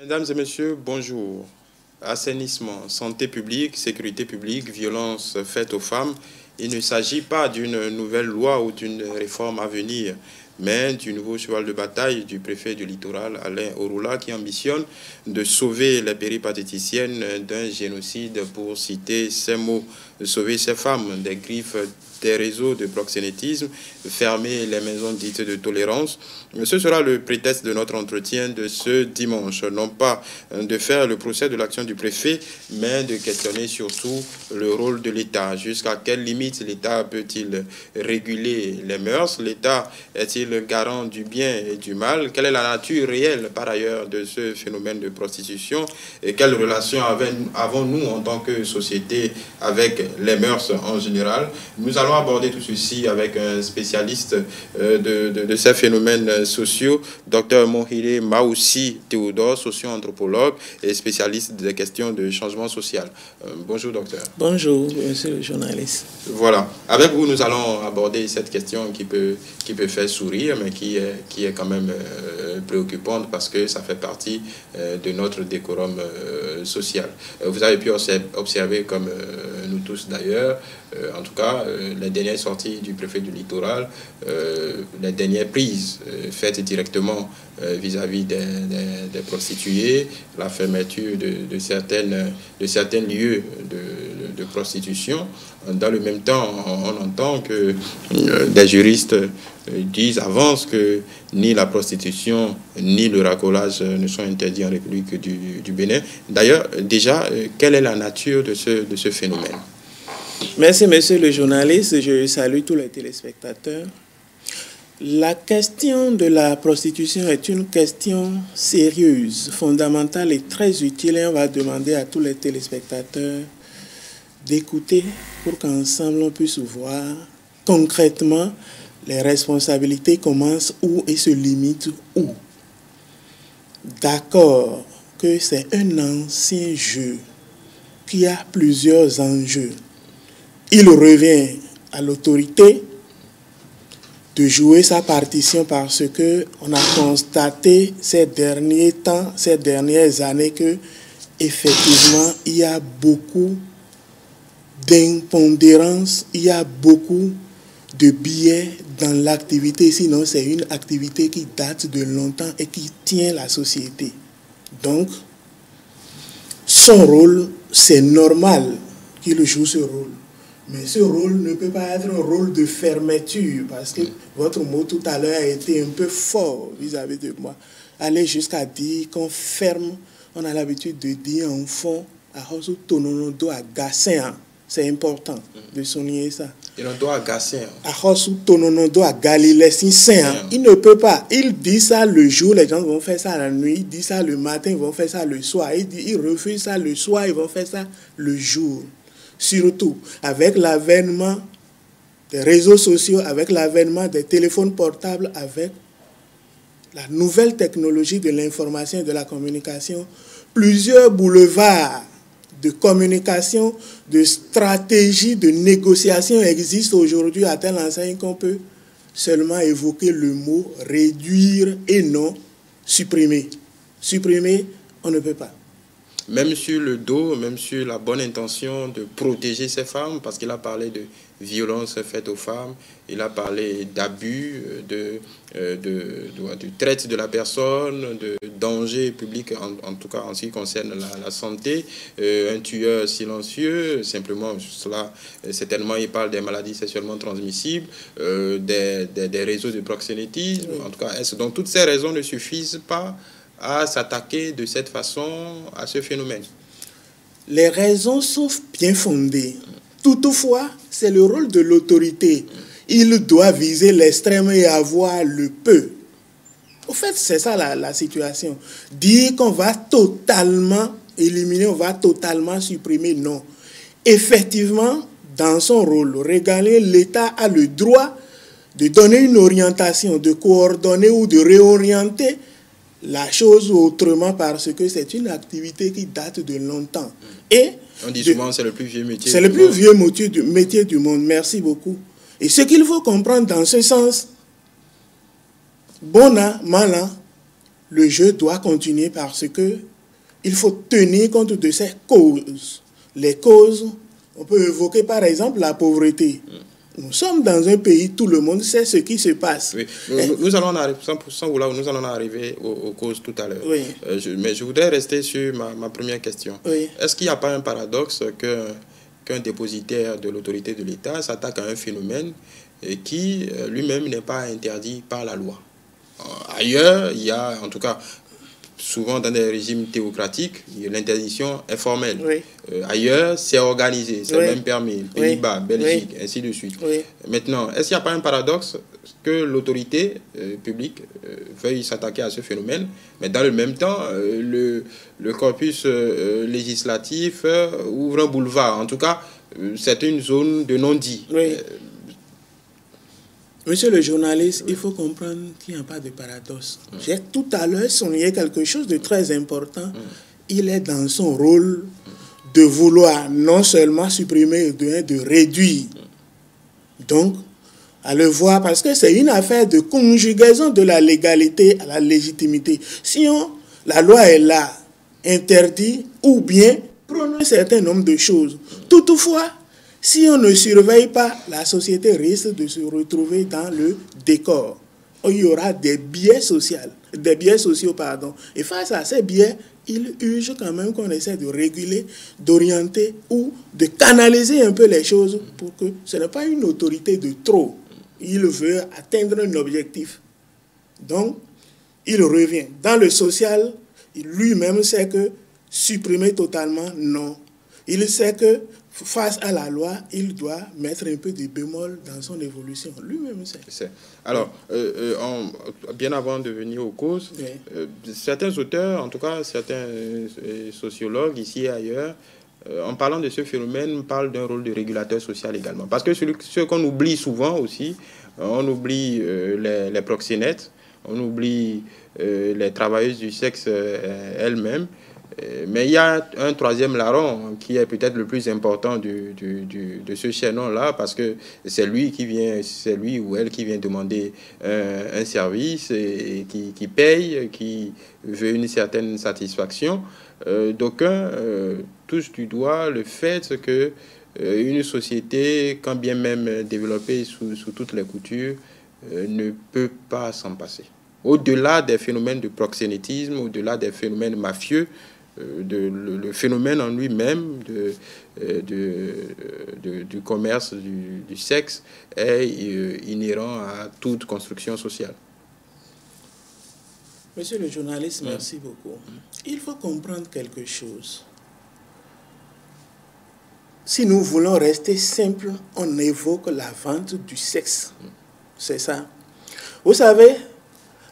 Mesdames et messieurs, bonjour. Assainissement, santé publique, sécurité publique, violence faite aux femmes. Il ne s'agit pas d'une nouvelle loi ou d'une réforme à venir, mais du nouveau cheval de bataille du préfet du littoral, Alain Orula, qui ambitionne de sauver les péripatéticiennes d'un génocide, pour citer ces mots, de sauver ces femmes des griffes des réseaux de proxénétisme, fermer les maisons dites de tolérance. Ce sera le prétexte de notre entretien de ce dimanche. Non pas de faire le procès de l'action du préfet, mais de questionner surtout le rôle de l'État. Jusqu'à quelle limite l'État peut-il réguler les mœurs? L'État est-il garant du bien et du mal? Quelle est la nature réelle, par ailleurs, de ce phénomène de prostitution? Et quelle relation avons-nous en tant que société avec les mœurs en général? Nous allons aborder tout ceci avec un spécialiste de ces phénomènes sociaux, Dr Mohire Maoussi Théodore, socio-anthropologue et spécialiste des questions de changement social. Bonjour docteur. Bonjour monsieur le journaliste. Voilà, avec vous nous allons aborder cette question qui peut faire sourire, mais qui est quand même préoccupante parce que ça fait partie de notre décorum social. Vous avez pu observer, comme nous tous d'ailleurs, en tout cas, les dernières sorties du préfet du littoral, les dernières prises faites directement vis-à-vis des prostituées, la fermeture de certains lieux de prostitution. Dans le même temps, on entend que des juristes avancent que ni la prostitution ni le racolage ne sont interdits en République du Bénin. D'ailleurs, déjà, quelle est la nature de ce phénomène? Merci, monsieur le journaliste. Je salue tous les téléspectateurs. La question de la prostitution est une question sérieuse, fondamentale et très utile. Et on va demander à tous les téléspectateurs d'écouter pour qu'ensemble on puisse voir concrètement les responsabilités commencent où et se limitent où. D'accord que c'est un ancien jeu qui a plusieurs enjeux. Il revient à l'autorité de jouer sa partition parce que on a constaté ces derniers temps, ces dernières années que effectivement il y a beaucoup d'impondérance, il y a beaucoup de biais dans l'activité, sinon c'est une activité qui date de longtemps et qui tient la société. Donc, son rôle, c'est normal qu'il joue ce rôle. Mais ce rôle ne peut pas être un rôle de fermeture, parce que votre mot tout à l'heure a été un peu fort vis-à-vis de moi. Aller jusqu'à dire qu'on ferme, on a l'habitude de dire en fond, à Hosu Tononodo à Gassin. C'est important de souligner ça. Il doit agacer. À Hosu Tononodo à Galilée, il ne peut pas. Il dit ça le jour, les gens vont faire ça la nuit. Il dit ça le matin, ils vont faire ça le soir. Il refuse ça le soir, ils vont faire ça le jour. Surtout avec l'avènement des réseaux sociaux, avec l'avènement des téléphones portables, avec la nouvelle technologie de l'information et de la communication, plusieurs boulevards de communication, de stratégie, de négociation existent aujourd'hui à telle enseigne qu'on peut seulement évoquer le mot réduire et non supprimer. Supprimer, on ne peut pas. Même sur le dos, même sur la bonne intention de protéger ces femmes, parce qu'il a parlé de violence faite aux femmes, il a parlé d'abus, de traite de la personne, de danger public, en tout cas en ce qui concerne la santé, un tueur silencieux, simplement cela, certainement il parle des maladies sexuellement transmissibles, des réseaux de proxénétisme, en tout cas, donc toutes ces raisons ne suffisent pas à s'attaquer de cette façon à ce phénomène. Les raisons sont bien fondées. Toutefois, c'est le rôle de l'autorité. Il doit viser l'extrême et avoir le peu. Au fait, c'est ça la situation. Dire qu'on va totalement éliminer, on va totalement supprimer, non. Effectivement, dans son rôle régalien, l'État a le droit de donner une orientation, de coordonner ou de réorienter la chose autrement, parce que c'est une activité qui date de longtemps. Et on dit souvent que c'est le plus vieux métier. C'est le plus vieux métier du monde. Merci beaucoup. Et ce qu'il faut comprendre dans ce sens, bon an, mal an, le jeu doit continuer parce que il faut tenir compte de ces causes. Les causes, on peut évoquer par exemple la pauvreté. Nous sommes dans un pays, tout le monde sait ce qui se passe. Oui. Nous allons arriver, nous allons arriver aux causes tout à l'heure. Oui. Mais je voudrais rester sur ma première question. Oui. Est-ce qu'il n'y a pas un paradoxe qu'un dépositaire de l'autorité de l'État s'attaque à un phénomène qui lui-même n'est pas interdit par la loi? Ailleurs, il y a, en tout cas, souvent dans des régimes théocratiques, l'interdiction est formelle. Oui. Ailleurs, c'est organisé, c'est Oui. même permis. Pays-Bas, Belgique, ainsi de suite. Oui. Maintenant, est-ce qu'il n'y a pas un paradoxe que l'autorité publique veuille s'attaquer à ce phénomène, mais dans le même temps, le corpus législatif ouvre un boulevard? En tout cas, c'est une zone de non-dit. Oui. Monsieur le journaliste, il faut comprendre qu'il n'y a pas de paradoxe. J'ai tout à l'heure souligné quelque chose de très important. Il est dans son rôle de vouloir non seulement supprimer, de réduire. Donc, à le voir, parce que c'est une affaire de conjugaison de la légalité à la légitimité. Sinon, la loi est là, interdit ou bien prône un certain nombre de choses. Toutefois, si on ne surveille pas, la société risque de se retrouver dans le décor. Il y aura des biais sociaux. Et face à ces biais, il urge quand même qu'on essaie de réguler, d'orienter ou de canaliser un peu les choses pour que ce n'est pas une autorité de trop. Il veut atteindre un objectif. Donc, il revient. Dans le social, lui-même sait que supprimer totalement, non. Il sait que face à la loi, il doit mettre un peu de bémol dans son évolution. Lui-même sait. Alors, bien avant de venir aux causes, certains auteurs, en tout cas certains sociologues ici et ailleurs, en parlant de ce phénomène, parlent d'un rôle de régulateur social également. Parce que ce qu'on oublie souvent aussi, on oublie les proxénètes, on oublie les travailleuses du sexe elles-mêmes. Mais il y a un troisième larron qui est peut-être le plus important de ce chaînon-là, parce que c'est lui ou elle qui vient demander un service et qui paye, qui veut une certaine satisfaction. D'aucuns touchent du doigt le fait que une société, quand bien même développée sous toutes les coutures, ne peut pas s'en passer. Au-delà des phénomènes de proxénétisme, au-delà des phénomènes mafieux, le phénomène en lui-même du commerce du sexe est inhérent à toute construction sociale. Monsieur le journaliste, merci beaucoup. Il faut comprendre quelque chose. Si nous voulons rester simples, on évoque la vente du sexe. C'est ça. Vous savez,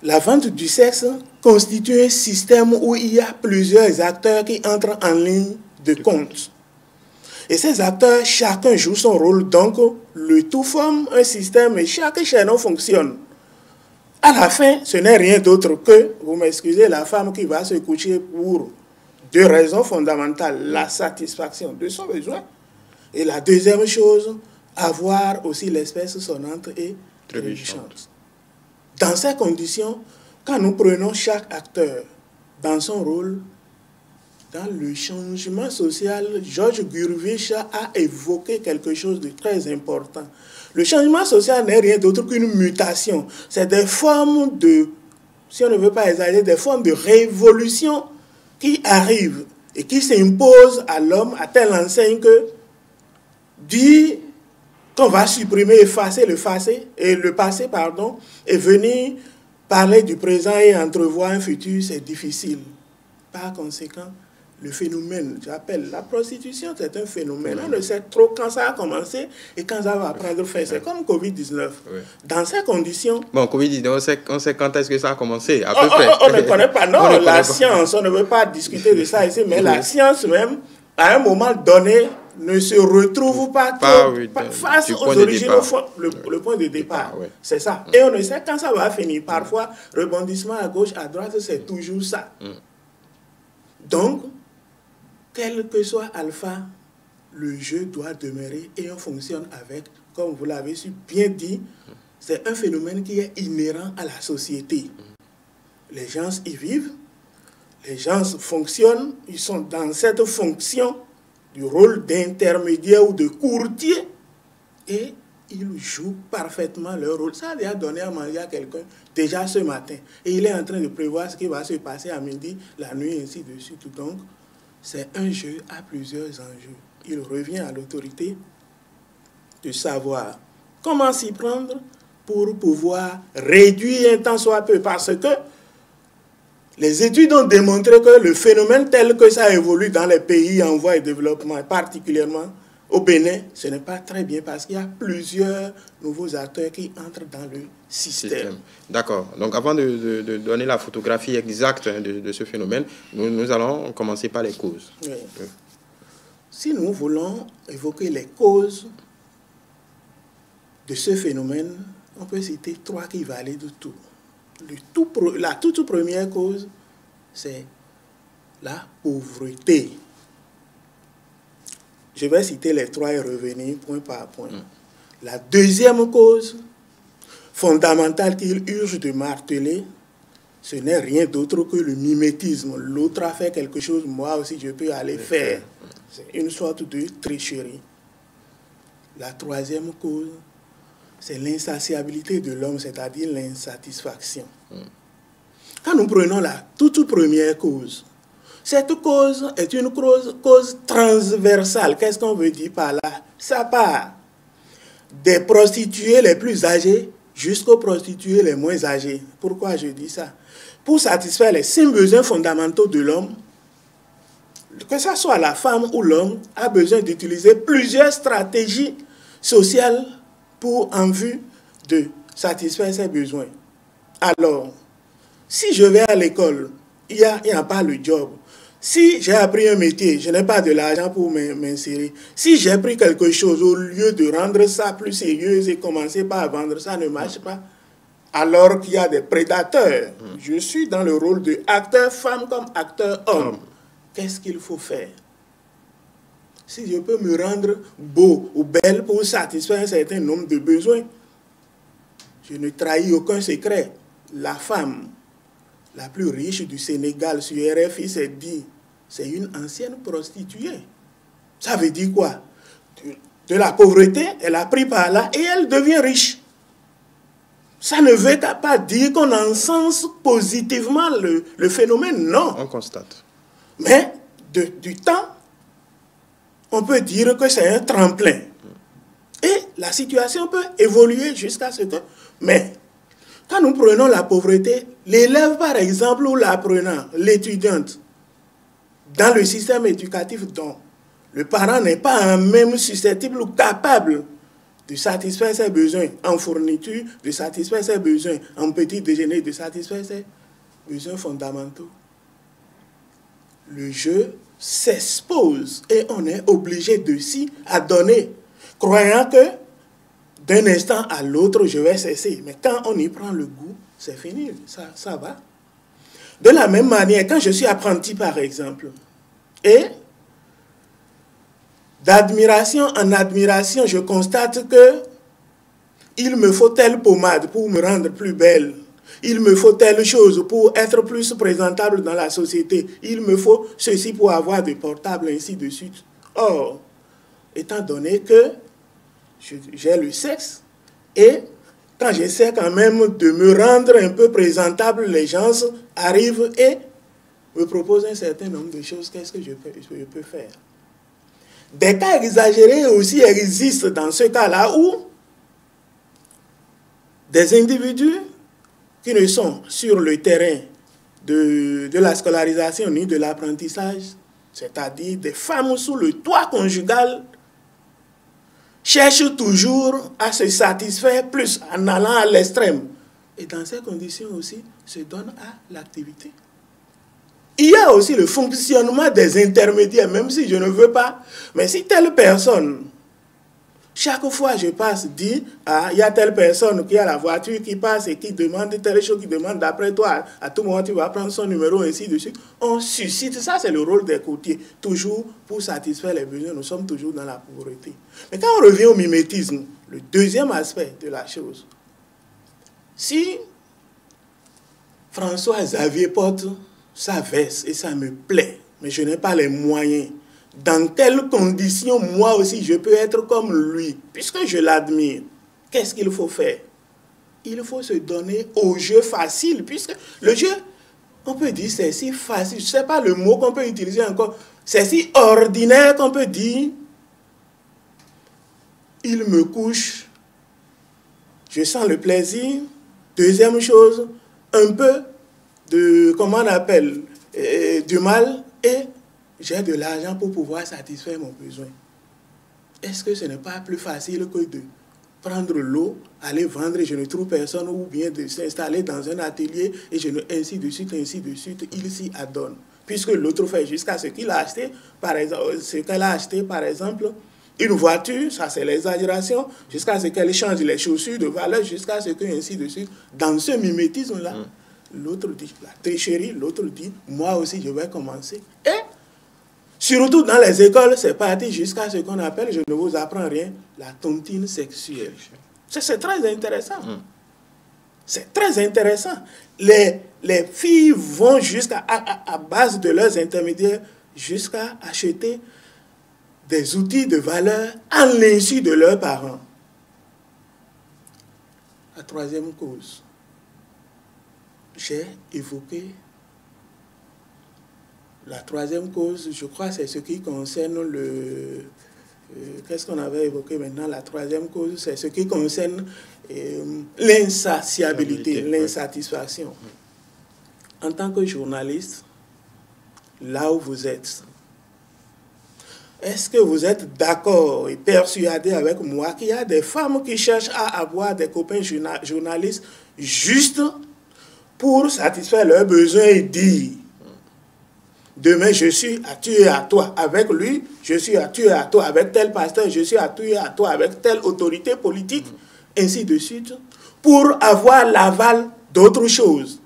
la vente du sexe constitue un système où il y a plusieurs acteurs qui entrent en ligne de compte. Et ces acteurs, chacun joue son rôle. Donc, le tout forme un système et chaque chaînon fonctionne. À la fin, ce n'est rien d'autre que, vous m'excusez, la femme qui va se coucher pour deux raisons fondamentales. La satisfaction de son besoin. Et la deuxième chose, avoir aussi l'espèce sonnante et trébuchante. Dans ces conditions, quand nous prenons chaque acteur dans son rôle, dans le changement social, Georges Gurvitch a évoqué quelque chose de très important. Le changement social n'est rien d'autre qu'une mutation. C'est des formes de, si on ne veut pas exagérer, des formes de révolution qui arrivent et qui s'imposent à l'homme à telle enseigne que dire qu'on va supprimer, effacer le passé, et venir parler du présent et entrevoir un futur, c'est difficile. Par conséquent, le phénomène, j'appelle la prostitution, c'est un phénomène. On ne sait trop quand ça a commencé et quand ça va prendre fin. C'est comme Covid-19. Dans ces conditions... Bon, Covid-19, on sait quand est-ce que ça a commencé, à peu près. On ne connaît pas, non, la science, on ne veut pas discuter de ça ici, mais la science même, à un moment donné, ne se retrouve pas face aux origines, le point de départ. C'est ça. Et on ne sait quand ça va finir. Parfois, rebondissement à gauche, à droite, c'est toujours ça. Donc, quel que soit alpha, le jeu doit demeurer et on fonctionne avec, comme vous l'avez bien dit, c'est un phénomène qui est inhérent à la société. Les gens y vivent, Les gens fonctionnent, ils sont dans cette fonction du rôle d'intermédiaire ou de courtier et ils jouent parfaitement leur rôle. Ça a déjà donné à manger à quelqu'un déjà ce matin. Et il est en train de prévoir ce qui va se passer à midi, la nuit, ainsi de suite. Donc, c'est un jeu à plusieurs enjeux. Il revient à l'autorité de savoir comment s'y prendre pour pouvoir réduire un tant soit peu. Parce que les études ont démontré que le phénomène tel que ça évolue dans les pays en voie de développement, particulièrement au Bénin, ce n'est pas très bien parce qu'il y a plusieurs nouveaux acteurs qui entrent dans le système. D'accord. Donc, avant de donner la photographie exacte de ce phénomène, nous allons commencer par les causes. Oui. Si nous voulons évoquer les causes de ce phénomène, on peut citer 3 qui valident tout. La toute première cause, c'est la pauvreté. Je vais citer les 3 et revenir point par point. La deuxième cause fondamentale qu'il urge de marteler, ce n'est rien d'autre que le mimétisme. L'autre a fait quelque chose, moi aussi je peux aller faire. C'est une sorte de tricherie. La troisième cause, c'est l'insatiabilité de l'homme, c'est-à-dire l'insatisfaction. Quand nous prenons la toute première cause, cette cause est une cause transversale. Qu'est-ce qu'on veut dire par là? Ça part des prostituées les plus âgées jusqu'aux prostituées les moins âgées. Pourquoi je dis ça? Pour satisfaire les 5 besoins fondamentaux de l'homme, que ce soit la femme ou l'homme, a besoin d'utiliser plusieurs stratégies sociales en vue de satisfaire ses besoins. Alors, si je vais à l'école, il n'y a pas le job. Si j'ai appris un métier, je n'ai pas de l'argent pour m'insérer. Si j'ai pris quelque chose, au lieu de rendre ça plus sérieux et commencer par vendre, ça ne marche pas. Alors qu'il y a des prédateurs. Je suis dans le rôle de acteur femme comme acteur homme. Qu'est-ce qu'il faut faire? Si je peux me rendre beau ou belle pour satisfaire un certain nombre de besoins, je ne trahis aucun secret. La femme la plus riche du Sénégal sur RFI s'est dit, c'est une ancienne prostituée. Ça veut dire quoi? De la pauvreté, elle a pris par là et elle devient riche. Ça ne veut pas dire qu'on encense positivement le phénomène, non. On constate. Mais du temps, on peut dire que c'est un tremplin. Et la situation peut évoluer jusqu'à ce que... Mais quand nous prenons la pauvreté, l'élève par exemple ou l'apprenant, l'étudiante, dans le système éducatif dont le parent n'est pas même susceptible ou capable de satisfaire ses besoins en fourniture, de satisfaire ses besoins en petit déjeuner, de satisfaire ses besoins fondamentaux, le jeu s'expose et on est obligé de s'y adonner, croyant que d'un instant à l'autre, je vais cesser. Mais quand on y prend le goût, c'est fini, ça va. De la même manière, quand je suis apprenti, par exemple, et d'admiration en admiration, je constate que il me faut telle pommade pour me rendre plus belle. Il me faut telle chose pour être plus présentable dans la société. Il me faut ceci pour avoir des portables, ainsi de suite. Or, étant donné que j'ai le sexe, et quand j'essaie quand même de me rendre un peu présentable, les gens arrivent et me proposent un certain nombre de choses. Qu'est-ce que je peux faire? Des cas exagérés aussi existent dans ce cas-là où des individus qui ne sont sur le terrain de la scolarisation ni de l'apprentissage, c'est-à-dire des femmes sous le toit conjugal, cherchent toujours à se satisfaire plus en allant à l'extrême. Et dans ces conditions aussi, se donnent à l'activité. Il y a aussi le fonctionnement des intermédiaires, même si je ne veux pas. Mais si telle personne, chaque fois je passe, dit, ah, il y a telle personne qui a la voiture qui passe et qui demande telle chose, qui demande d'après toi, à tout moment tu vas prendre son numéro, ainsi de suite. On suscite, ça c'est le rôle des courtiers, toujours pour satisfaire les besoins, nous sommes toujours dans la pauvreté. Mais quand on revient au mimétisme, le deuxième aspect de la chose, si François Xavier Porte ça verse et ça me plaît, mais je n'ai pas les moyens. Dans quelles conditions, moi aussi, je peux être comme lui, puisque je l'admire? Qu'est-ce qu'il faut faire? Il faut se donner au jeu facile, puisque le jeu, on peut dire, c'est si facile. Je ne sais pas le mot qu'on peut utiliser encore. C'est si ordinaire qu'on peut dire, il me couche, je sens le plaisir. Deuxième chose, un peu de, comment on appelle, du mal, et j'ai de l'argent pour pouvoir satisfaire mon besoin. Est-ce que ce n'est pas plus facile que de prendre l'eau, aller vendre et je ne trouve personne, ou bien de s'installer dans un atelier et ainsi de suite, il s'y adonne. Puisque l'autre fait jusqu'à ce qu'il a acheté, par exemple, ce qu'elle a acheté, par exemple, une voiture, ça c'est l'exagération, jusqu'à ce qu'elle change les chaussures de valeur, jusqu'à ce que, ainsi de suite. Dans ce mimétisme-là, l'autre dit, la tricherie, l'autre dit, moi aussi je vais commencer. Et surtout dans les écoles, c'est parti jusqu'à ce qu'on appelle, je ne vous apprends rien, la tontine sexuelle. C'est très intéressant. C'est très intéressant. Les filles vont jusqu'à à base de leurs intermédiaires jusqu'à acheter des outils de valeur à l'insu de leurs parents. La troisième cause, j'ai évoqué. La troisième cause, je crois, c'est ce qui concerne le... Qu'est-ce qu'on avait évoqué maintenant? La troisième cause, c'est ce qui concerne l'insatiabilité, l'insatisfaction. En tant que journaliste, là où vous êtes, est-ce que vous êtes d'accord et persuadé avec moi qu'il y a des femmes qui cherchent à avoir des copains journalistes juste pour satisfaire leurs besoins et dire demain, je suis à tuer à toi avec lui, je suis à tuer à toi avec tel pasteur, je suis à tuer à toi avec telle autorité politique, ainsi de suite, pour avoir l'aval d'autre chose.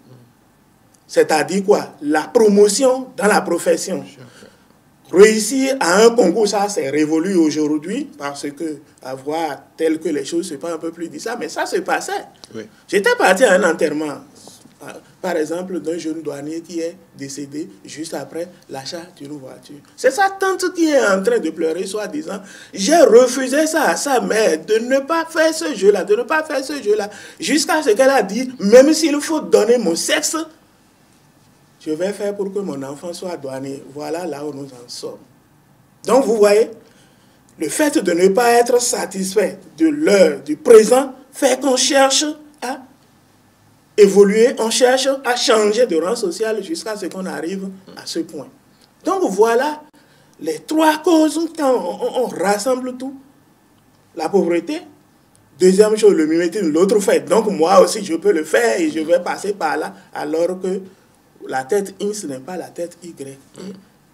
C'est-à-dire quoi? La promotion dans la profession. Réussir à un concours, ça c'est révolu aujourd'hui, parce que avoir tel que les choses se passent un peu plus difficile, mais ça se passait. Oui. J'étais parti à un enterrement, par exemple, d'un jeune douanier qui est décédé juste après l'achat d'une voiture. C'est sa tante qui est en train de pleurer, soi-disant. J'ai refusé ça à sa mère, de ne pas faire ce jeu-là, de ne pas faire ce jeu-là, jusqu'à ce qu'elle a dit, même s'il faut donner mon sexe, je vais faire pour que mon enfant soit douanier. Voilà là où nous en sommes. Donc, vous voyez, le fait de ne pas être satisfait de l'heure, du présent, fait qu'on cherche à évoluer, on cherche à changer de rang social jusqu'à ce qu'on arrive à ce point. Donc, voilà les trois causes quand on rassemble tout. La pauvreté. Deuxième chose, le mimétisme, l'autre fait. Donc, moi aussi, je peux le faire et je vais passer par là, alors que la tête X n'est pas la tête Y.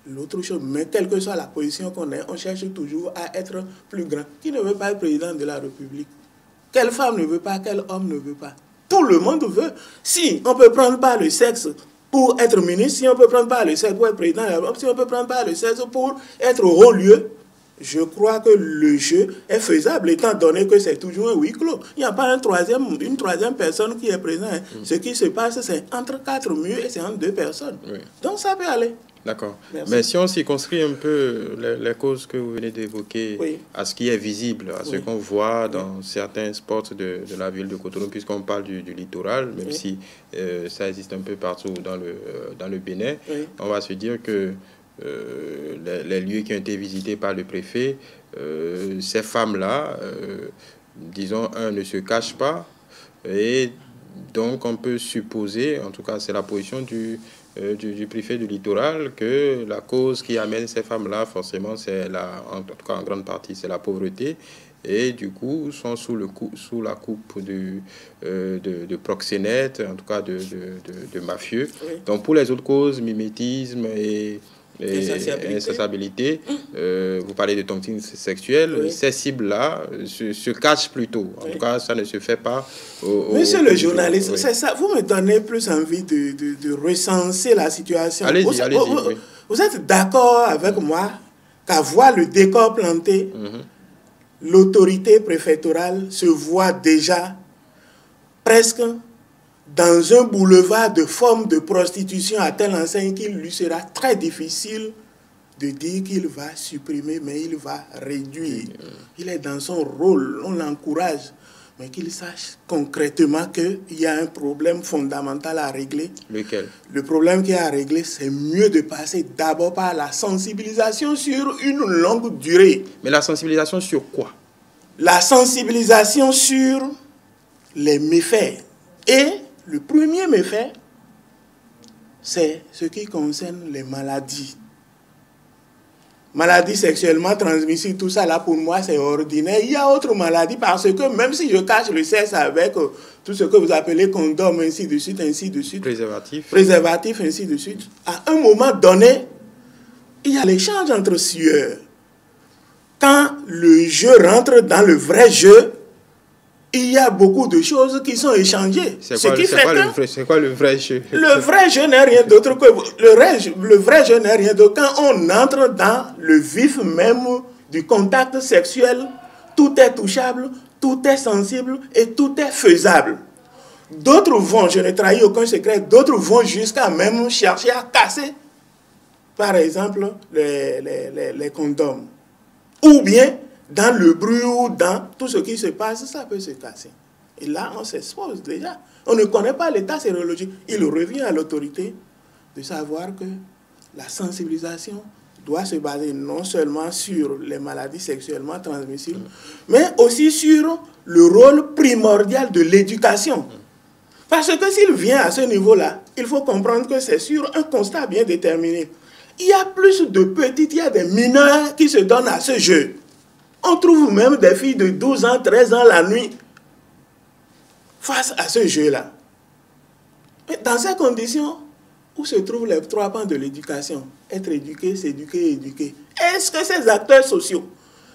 L'autre chose, mais quelle que soit la position qu'on ait, on cherche toujours à être plus grand. Qui ne veut pas être président de la République? Quelle femme ne veut pas? Quel homme ne veut pas? Tout le monde veut. Si on peut prendre par le sexe pour être ministre, si on peut prendre par le sexe pour être président, si on peut prendre par le sexe pour être au haut lieu, je crois que le jeu est faisable, étant donné que c'est toujours un huis clos. Il n'y a pas une troisième personne qui est présente. Ce qui se passe, c'est entre quatre murs et c'est entre deux personnes. Oui. Donc ça peut aller. D'accord. Mais si on circonscrit un peu les causes que vous venez d'évoquer à ce qui est visible, à ce qu'on voit dans certains spots de la ville de Cotonou, puisqu'on parle du littoral, même si ça existe un peu partout dans le Bénin, on va se dire que les lieux qui ont été visités par le préfet, ces femmes-là, disons, ne se cachent pas, et donc on peut supposer, en tout cas c'est la position du préfet du littoral, que la cause qui amène ces femmes-là, forcément, c'est en tout cas en grande partie, c'est la pauvreté, et du coup sont sous la coupe de proxénètes, en tout cas de mafieux. Oui. Donc pour les autres causes, mimétisme et insatiabilité, vous parlez de tontine sexuelle, ces cibles-là se cachent plutôt. En tout cas, ça ne se fait pas. Monsieur le journaliste, c'est ça. Vous me donnez plus envie de recenser la situation. Allez-y. Vous êtes d'accord avec moi qu'à voir le décor planté, l'autorité préfectorale se voit déjà presque dans un boulevard de formes de prostitution à telle enseigne qu'il lui sera très difficile de dire qu'il va supprimer, mais il va réduire. Il est dans son rôle, on l'encourage, mais qu'il sache concrètement qu'il y a un problème fondamental à régler. Lequel? Le problème qu'il y a à régler, c'est mieux de passer d'abord par la sensibilisation sur une longue durée. Mais la sensibilisation sur quoi? La sensibilisation sur les méfaits. Et le premier méfait, c'est ce qui concerne les maladies. Maladies sexuellement transmissibles, tout ça là pour moi c'est ordinaire. Il y a autre maladie parce que même si je cache le sexe avec tout ce que vous appelez condom, ainsi de suite, préservatif, ainsi de suite, à un moment donné, il y a l'échange entre sueurs. Quand le jeu rentre dans le vrai jeu, il y a beaucoup de choses qui sont échangées. C'est quoi le vrai jeu? Le vrai jeu n'est rien d'autre que... Le vrai jeu n'est rien d'autre. Quand on entre dans le vif même du contact sexuel, tout est touchable, tout est sensible et tout est faisable. D'autres vont, je ne trahis aucun secret, d'autres vont jusqu'à même chercher à casser, par exemple, les condoms. Ou bien... dans le bruit ou dans tout ce qui se passe, ça peut se casser. Et là, on s'expose déjà. On ne connaît pas l'état sérologique. Il revient à l'autorité de savoir que la sensibilisation doit se baser non seulement sur les maladies sexuellement transmissibles, mais aussi sur le rôle primordial de l'éducation. Parce que s'il vient à ce niveau-là, il faut comprendre que c'est sur un constat bien déterminé. Il y a plus de petites, il y a des mineurs qui se donnent à ce jeu. On trouve même des filles de 12 ans, 13 ans la nuit face à ce jeu-là. Dans ces conditions, où se trouvent les trois pans de l'éducation? Être éduqué, s'éduquer, éduquer. Est-ce que ces acteurs sociaux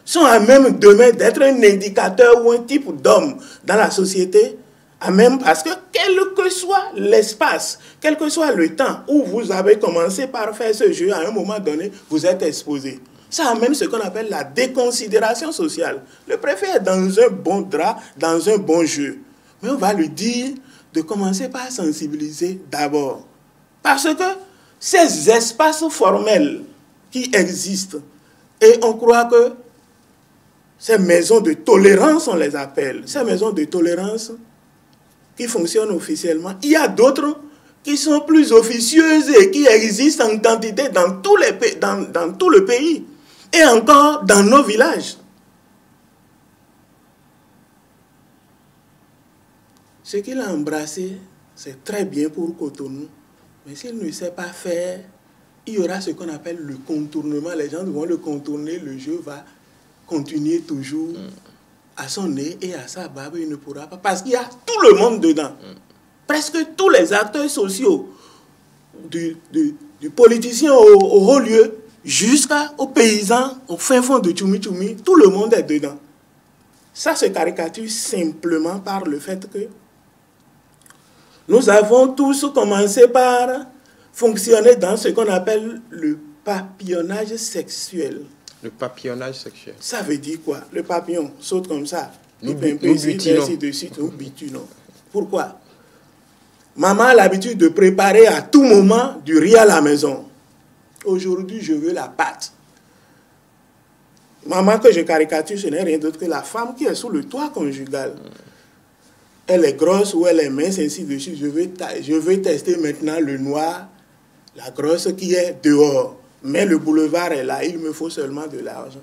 sont à même demain d'être un indicateur ou un type d'homme dans la société? À même parce que quel que soit l'espace, quel que soit le temps où vous avez commencé par faire ce jeu, à un moment donné, vous êtes exposé. Ça amène ce qu'on appelle la déconsidération sociale. Le préfet est dans un bon drap, dans un bon jeu. Mais on va lui dire de commencer par sensibiliser d'abord. Parce que ces espaces formels qui existent, et on croit que ces maisons de tolérance, on les appelle, ces maisons de tolérance qui fonctionnent officiellement, il y a d'autres qui sont plus officieuses et qui existent en quantité dans tout le pays. Et encore dans nos villages. Ce qu'il a embrassé, c'est très bien pour Cotonou. Mais s'il ne sait pas faire, il y aura ce qu'on appelle le contournement. Les gens vont le contourner, le jeu va continuer toujours à son nez et à sa barbe. Il ne pourra pas. Parce qu'il y a tout le monde dedans. Presque tous les acteurs sociaux, du politicien au haut lieu, jusqu'aux paysans, au fin fond de Tchoumi, tout le monde est dedans. Ça se caricature simplement par le fait que nous avons tous commencé par fonctionner dans ce qu'on appelle le papillonnage sexuel. Le papillonnage sexuel. Ça veut dire quoi? Le papillon saute comme ça. Nous butinons. Pourquoi? Maman a l'habitude de préparer à tout moment du riz à la maison. Aujourd'hui, je veux la pâte. Maman que je caricature, ce n'est rien d'autre que la femme qui est sous le toit conjugal. Elle est grosse ou elle est mince, ainsi de suite. Je veux tester maintenant le noir, la grosse qui est dehors. Mais le boulevard est là, il me faut seulement de l'argent.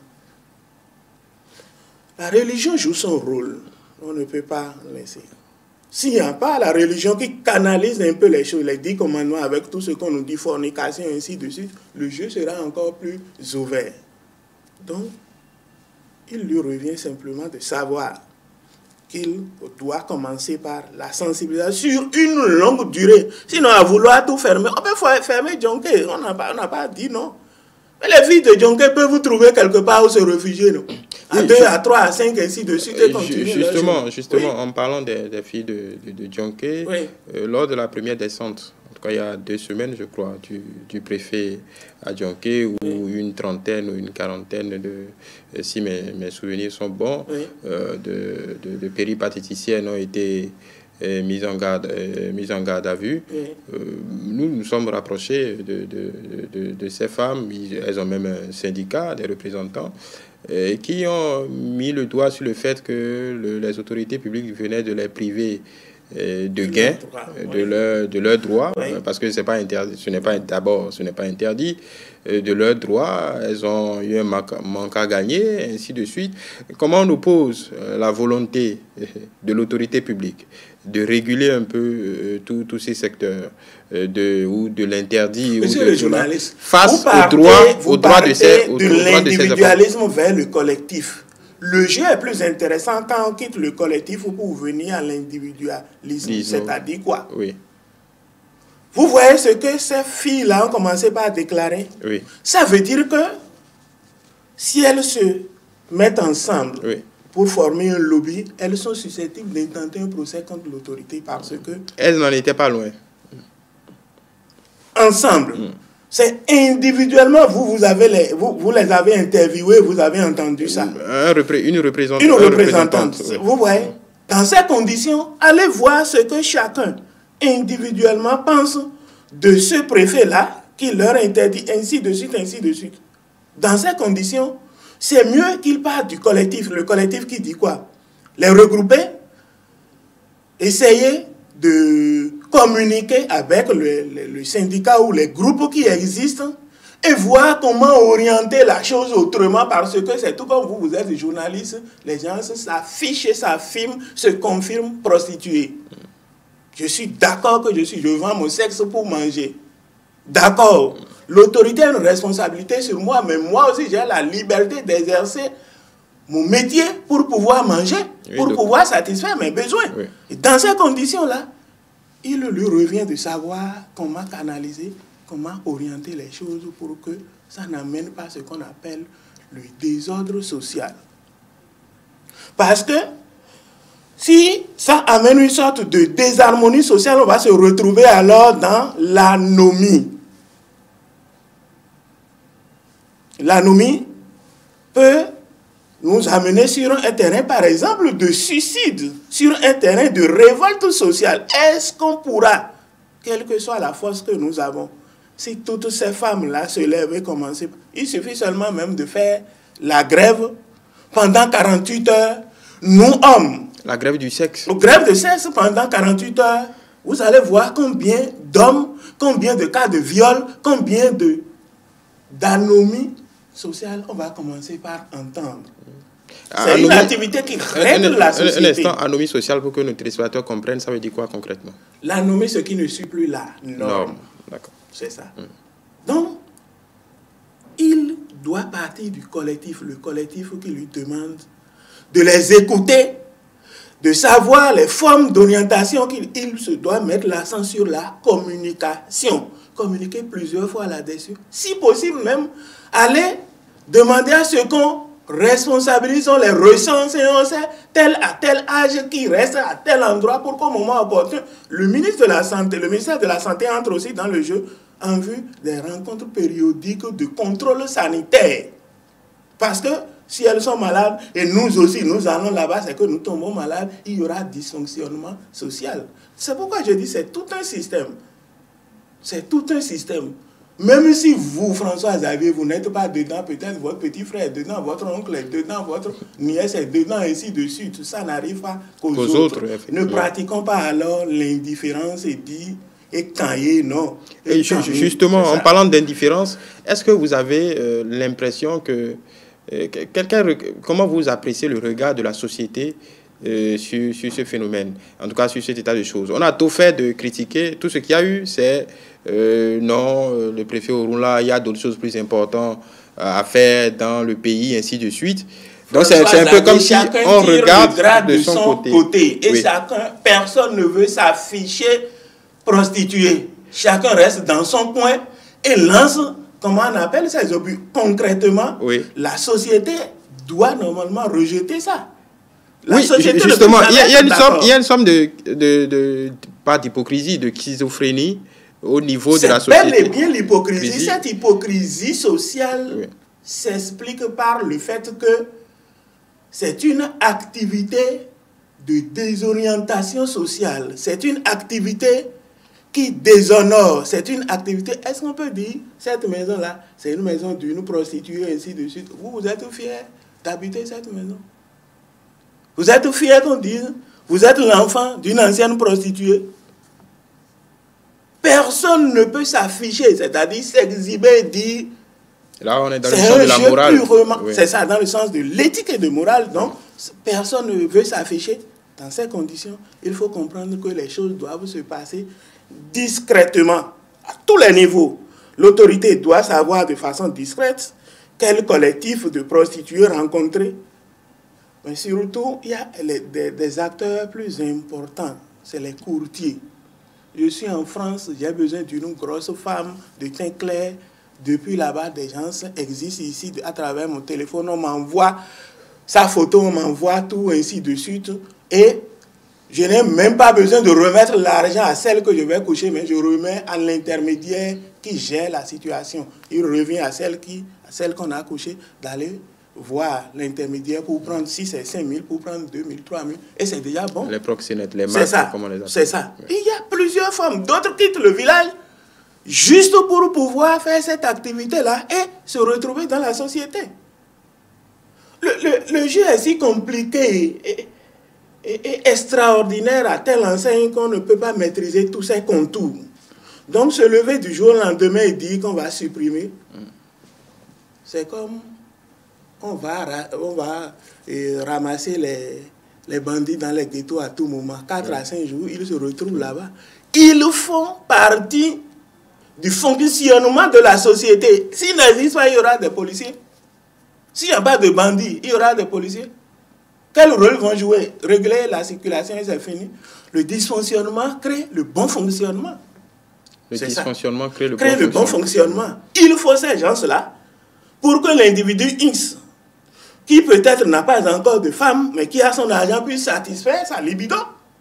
La religion joue son rôle. On ne peut pas laisser. S'il n'y a pas la religion qui canalise un peu les choses, les 10 commandements avec tout ce qu'on nous dit, fornication, ainsi de suite, le jeu sera encore plus ouvert. Donc, il lui revient simplement de savoir qu'il doit commencer par la sensibilisation sur une longue durée. Sinon, à vouloir tout fermer, on peut fermer Djonké, on n'a pas dit non. Mais les filles de Djonké peuvent vous trouver quelque part où se réfugier, non? À 2, à 3, à 5, ainsi de suite. Justement, oui. En parlant des filles de Djonké, oui. Lors de la première descente, en tout cas il y a 2 semaines, je crois, du préfet à Djonké, où oui. Une trentaine ou une quarantaine si mes souvenirs sont bons, oui. De péripatéticiennes ont été mise en garde à vue. Nous nous sommes rapprochés de ces femmes. Elles ont même un syndicat, des représentants, qui ont mis le doigt sur le fait que les autorités publiques venaient de les priver de gains, de leurs droits, parce que c'est pas interdit, ce n'est pas interdit, de leurs droits. Elles ont eu un manque à gagner, ainsi de suite. Comment on oppose la volonté de l'autorité publique de réguler un peu tous ces secteurs, ou de l'interdit, ou Monsieur de le journaliste, face aux droits de l'individualisme vers le collectif. Le jeu est plus intéressant quand on quitte le collectif pour venir à l'individualisme. C'est-à-dire quoi? Oui. Vous voyez ce que ces filles-là ont commencé par déclarer? Oui. Ça veut dire que si elles se mettent ensemble pour former un lobby, elles sont susceptibles d'intenter un procès contre l'autorité parce que... Elles n'en étaient pas loin. Ensemble. C'est individuellement, vous les avez interviewés, vous avez entendu ça. Une représentante. Vous voyez, dans ces conditions, allez voir ce que chacun individuellement pense de ce préfet-là qui leur interdit, ainsi de suite, ainsi de suite. Dans ces conditions, c'est mieux qu'ils partent du collectif. Le collectif qui dit quoi? Les regrouper, essayer de communiquer avec le syndicat ou les groupes qui existent et voir comment orienter la chose autrement, parce que c'est tout comme vous êtes journaliste, les gens s'affichent, s'affirment, se confirment prostitués. Je suis d'accord que je vends mon sexe pour manger. D'accord. L'autorité a une responsabilité sur moi, mais moi aussi j'ai la liberté d'exercer mon métier pour pouvoir manger, pour pouvoir satisfaire mes besoins. Oui. Et dans ces conditions-là, il lui revient de savoir comment canaliser, comment orienter les choses pour que ça n'amène pas ce qu'on appelle le désordre social. Parce que si ça amène une sorte de désharmonie sociale, on va se retrouver alors dans l'anomie. L'anomie peut nous amener sur un terrain, par exemple, de suicide, sur un terrain de révolte sociale. Est-ce qu'on pourra, quelle que soit la force que nous avons, si toutes ces femmes-là se lèvent et commencent, il suffit seulement même de faire la grève pendant 48 heures, nous hommes. La grève du sexe. La grève de sexe pendant 48 heures, vous allez voir combien d'hommes, combien de cas de viol, combien d'anomie sociale on va commencer par entendre. C'est une activité qui règle la société. Un instant, anomie sociale, pour que nos téléspectateurs comprennent, ça veut dire quoi concrètement? L'anomie, ce qui ne suit plus la norme. D'accord. C'est ça. Donc, il doit partir du collectif, le collectif qui lui demande de les écouter, de savoir les formes d'orientation qu'il se doit mettre l'accent sur la communication. Communiquer plusieurs fois là-dessus. Si possible même, aller demander à ce qu'on responsabilise, on les recense et on sait tel à tel âge qui reste à tel endroit pour qu'au moment opportun, le ministère de la Santé entre aussi dans le jeu en vue des rencontres périodiques de contrôle sanitaire. Parce que si elles sont malades, et nous aussi, nous allons là-bas, c'est que nous tombons malades, il y aura dysfonctionnement social. C'est pourquoi je dis c'est tout un système. C'est tout un système. Même si vous, François Xavier, vous n'êtes pas dedans, peut-être votre petit frère est dedans, votre oncle est dedans, votre nièce est dedans, et ainsi de suite. Tout ça n'arrive pas qu'aux autres. Ne pratiquons pas alors l'indifférence et dire et cailler, non. Et justement, en parlant d'indifférence, est-ce que vous avez l'impression que comment vous appréciez le regard de la société sur ce phénomène, en tout cas sur cet état de choses? On a tout fait de critiquer, tout ce qu'il y a eu, c'est non, le préfet Orunla, il y a d'autres choses plus importantes à faire dans le pays, ainsi de suite. Donc c'est un peu comme si on regarde de son côté. Et chacun, personne ne veut s'afficher prostitué. Chacun reste dans son coin et lance, comment on appelle ces obus. Concrètement, la société doit normalement rejeter ça. La société justement, il y a une somme de pas d'hypocrisie, de schizophrénie au niveau de la société. C'est bel et bien l'hypocrisie. Cette hypocrisie sociale s'explique par le fait que c'est une activité de désorientation sociale. C'est une activité qui déshonore. C'est une activité... Est-ce qu'on peut dire, cette maison-là, c'est une maison d'une prostituée, ainsi de suite. Vous êtes fiers d'habiter cette maison? Vous êtes fiers qu'on dise, vous êtes l'enfant d'une ancienne prostituée? Personne ne peut s'afficher, c'est-à-dire s'exhiber et dire... Là, on est dans le sens de la morale. Oui. C'est ça, dans le sens de l'éthique et de morale. Donc, personne ne veut s'afficher. Dans ces conditions, il faut comprendre que les choses doivent se passer discrètement, à tous les niveaux. L'autorité doit savoir de façon discrète quel collectif de prostituées rencontrer. Mais surtout, il y a des acteurs plus importants, c'est les courtiers. Je suis en France, j'ai besoin d'une grosse femme de teint clair. Depuis là-bas, des gens existent ici à travers mon téléphone. On m'envoie sa photo, on m'envoie tout, ainsi de suite. Et je n'ai même pas besoin de remettre l'argent à celle que je vais coucher, mais je remets à l'intermédiaire qui gère la situation. Il revient à celle qu'on a couchée d'aller voir l'intermédiaire pour prendre 6 et 5 000, pour prendre 2 000, 3 000. Et c'est déjà bon. Les proxénètes, les masques, comme on les appelle. C'est ça. Oui. Il y a plusieurs femmes. D'autres quittent le village juste pour pouvoir faire cette activité-là et se retrouver dans la société. Le jeu est si compliqué et extraordinaire à telle enseigne qu'on ne peut pas maîtriser tous ses contours. Donc se lever du jour au lendemain et dire qu'on va supprimer, c'est comme on va ramasser les bandits dans les ghettos à tout moment. 4 à 5 jours, ils se retrouvent là-bas. Ils font partie du fonctionnement de la société. S'il n'existe pas, il y aura des policiers. S'il n'y a pas de bandits, il y aura des policiers. Quel rôle vont jouer? Régler la circulation et c'est fini. Le dysfonctionnement crée le bon fonctionnement. Le dysfonctionnement crée le bon fonctionnement. Il faut ces gens-là pour que l'individu X, qui peut-être n'a pas encore de femme, mais qui a son argent, puisse satisfaire sa libido.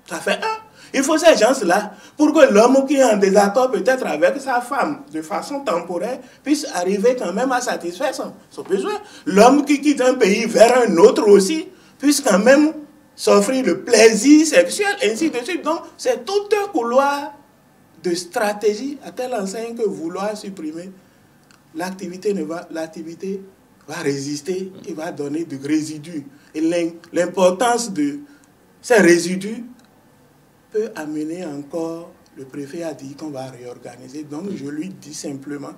Ça fait un. Il faut ces gens-là pour que l'homme qui est en désaccord peut-être avec sa femme de façon temporaire puisse arriver quand même à satisfaire son besoin. L'homme qui quitte un pays vers un autre aussi puisse quand même s'offrir le plaisir sexuel, ainsi de suite. Donc, c'est tout un couloir de stratégie à telle enseigne que vouloir supprimer, l'activité va résister et va donner des résidus. Et l'importance de ces résidus peut amener encore le préfet à dire qu'on va réorganiser. Donc, je lui dis simplement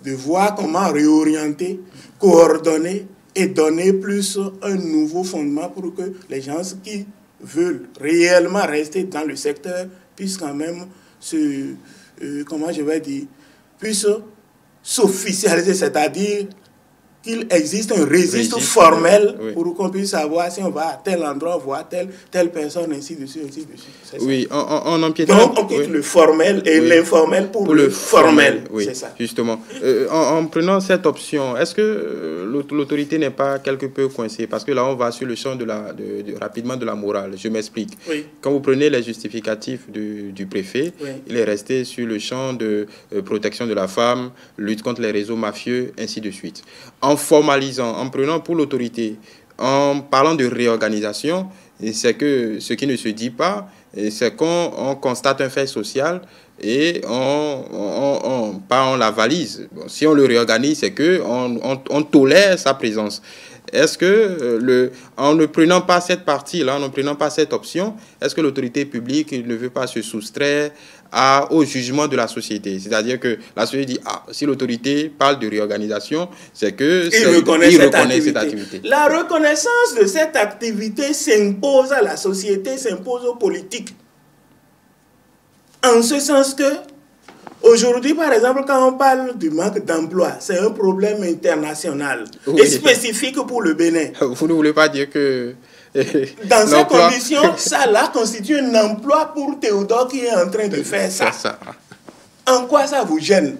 de voir comment réorienter, coordonner et donner plus un nouveau fondement pour que les gens qui veulent réellement rester dans le secteur puissent quand même puissent s'officialiser, c'est-à-dire qu'il existe un registre formel pour qu'on puisse savoir si on va à tel endroit voir telle personne, ainsi de suite, ainsi de suite. Oui, on empiétine. Donc, on quitte le formel et l'informel pour le formel. Oui, c'est ça. Justement. En prenant cette option, est-ce que l'autorité n'est pas quelque peu coincée? Parce que là, on va sur le champ rapidement de la morale. Je m'explique. Oui. Quand vous prenez les justificatifs du préfet, il est resté sur le champ de protection de la femme, lutte contre les réseaux mafieux, ainsi de suite. En formalisant, en prenant pour l'autorité, en parlant de réorganisation, c'est que ce qui ne se dit pas, c'est qu'on constate un fait social et on la valise. Bon, si on le réorganise, c'est qu'on tolère sa présence. Est-ce que, en ne prenant pas cette partie-là, en ne prenant pas cette option, est-ce que l'autorité publique ne veut pas se soustraire au jugement de la société? C'est-à-dire que la société dit, si l'autorité parle de réorganisation, c'est que il reconnaît cette activité. La reconnaissance de cette activité s'impose à la société, s'impose aux politiques. En ce sens que, aujourd'hui, par exemple, quand on parle du manque d'emploi, c'est un problème international et spécifique pour le Bénin. Vous ne voulez pas dire que... Dans ces conditions, ça là constitue un emploi pour Théodore qui est en train de faire ça. En quoi ça vous gêne?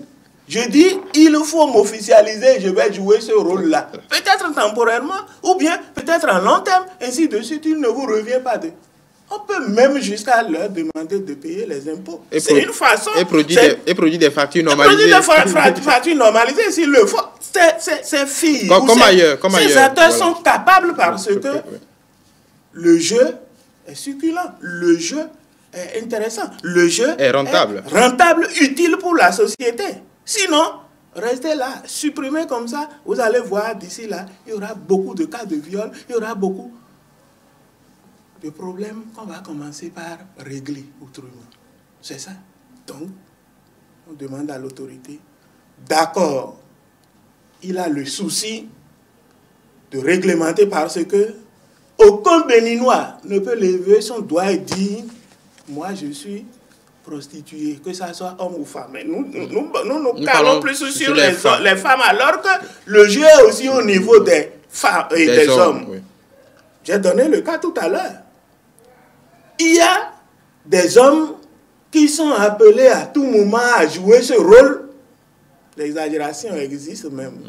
Je dis, il faut m'officialiser, je vais jouer ce rôle-là. Peut-être temporairement, ou bien peut-être en long terme, ainsi de suite, il ne vous revient pas de... On peut même jusqu'à leur demander de payer les impôts. C'est une façon... Et produire des factures normalisées. Et produire des factures normalisées, s'il le faut. Ces filles, comme ailleurs, ces acteurs sont capables parce que le jeu est succulent. Le jeu est intéressant. Le jeu est rentable. Utile pour la société. Sinon, restez là, supprimez comme ça. Vous allez voir d'ici là, il y aura beaucoup de cas de viol, il y aura beaucoup de problèmes qu'on va commencer par régler autrement. C'est ça. Donc, on demande à l'autorité, d'accord, il a le souci de réglementer parce que aucun Béninois ne peut lever son doigt et dire « Moi, je suis prostituée », que ça soit homme ou femme. Mais nous calons plus sur les femmes, alors que le jeu est aussi au niveau des femmes et des hommes. Oui. J'ai donné le cas tout à l'heure. Il y a des hommes qui sont appelés à tout moment à jouer ce rôle. L'exagération existe même.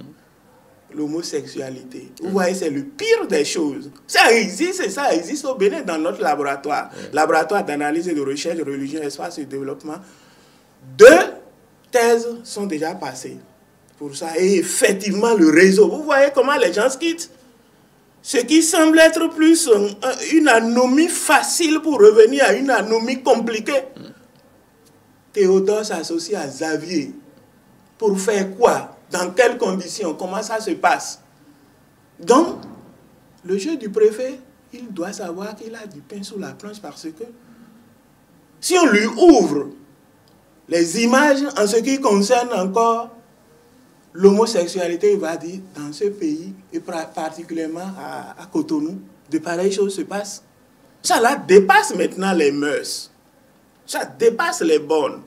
L'homosexualité. Vous voyez, c'est le pire des choses. Ça existe au Bénin dans notre laboratoire. Laboratoire d'analyse et de recherche, religion, espace et développement. 2 thèses sont déjà passées pour ça. Et effectivement, le réseau. Vous voyez comment les gens se quittent. Ce qui semble être plus une anomie facile pour revenir à une anomie compliquée. Théodore s'associe à Xavier. Pour faire quoi? Dans quelles conditions? Comment ça se passe? Donc, le jeu du préfet, il doit savoir qu'il a du pain sous la planche parce que si on lui ouvre les images en ce qui concerne encore l'homosexualité, il va dire, dans ce pays, et particulièrement à Cotonou, de pareilles choses se passent. Ça là dépasse maintenant les mœurs. Ça dépasse les bornes.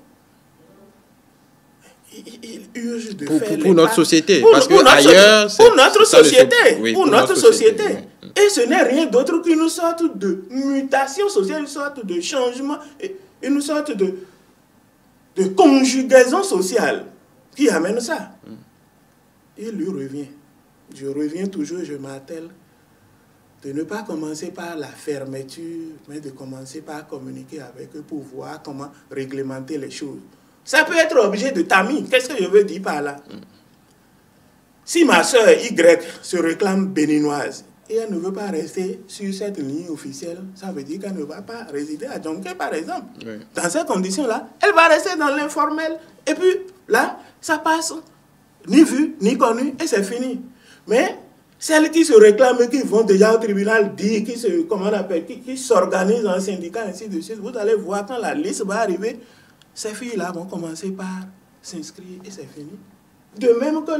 Il urge de faire pour notre société. Pour notre société. Et ce n'est rien d'autre qu'une sorte de mutation sociale, une sorte de changement, une sorte de conjugaison sociale qui amène ça. Il lui revient. Je reviens toujours, je m'attelle de ne pas commencer par la fermeture, mais de commencer par communiquer avec eux pour voir comment réglementer les choses. Ça peut être objet de tamis. Qu'est-ce que je veux dire par là? Si ma soeur Y se réclame béninoise et elle ne veut pas rester sur cette ligne officielle, ça veut dire qu'elle ne va pas résider à Djonké, par exemple. Oui. Dans ces conditions-là, elle va rester dans l'informel. Et puis, là, ça passe ni vu, ni connu, et c'est fini. Mais celles qui se réclament, qui vont déjà au tribunal dire, qui s'organisent en syndicat, ainsi de suite, vous allez voir quand la liste va arriver, ces filles-là vont commencer par s'inscrire et c'est fini. De même que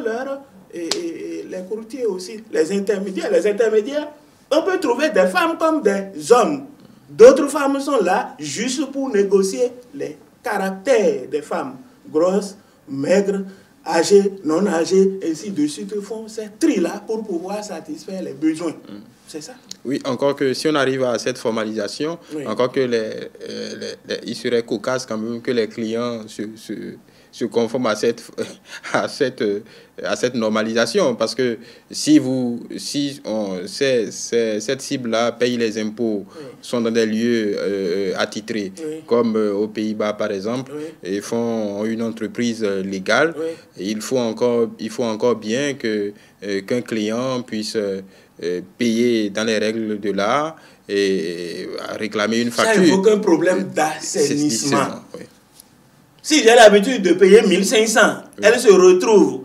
les courtiers aussi, les intermédiaires, on peut trouver des femmes comme des hommes. D'autres femmes sont là juste pour négocier les caractères des femmes. Grosses, maigres, âgées, non âgées, ainsi de suite. Ils font ces tri-là pour pouvoir satisfaire les besoins. C'est ça. Oui, encore que si on arrive à cette formalisation, oui. Encore que il serait cocasse quand même que les clients se conforment à cette normalisation. Parce que cette cible-là paye les impôts, oui. Sont dans des lieux attitrés, oui. Comme aux Pays-Bas par exemple, oui. Et font une entreprise légale, oui. Et il faut encore bien qu'un client puisse payer dans les règles de l'art et réclamer une facture. Ça évoque un problème d'assainissement. Oui. Si j'ai l'habitude de payer 1500, oui. Elle se retrouve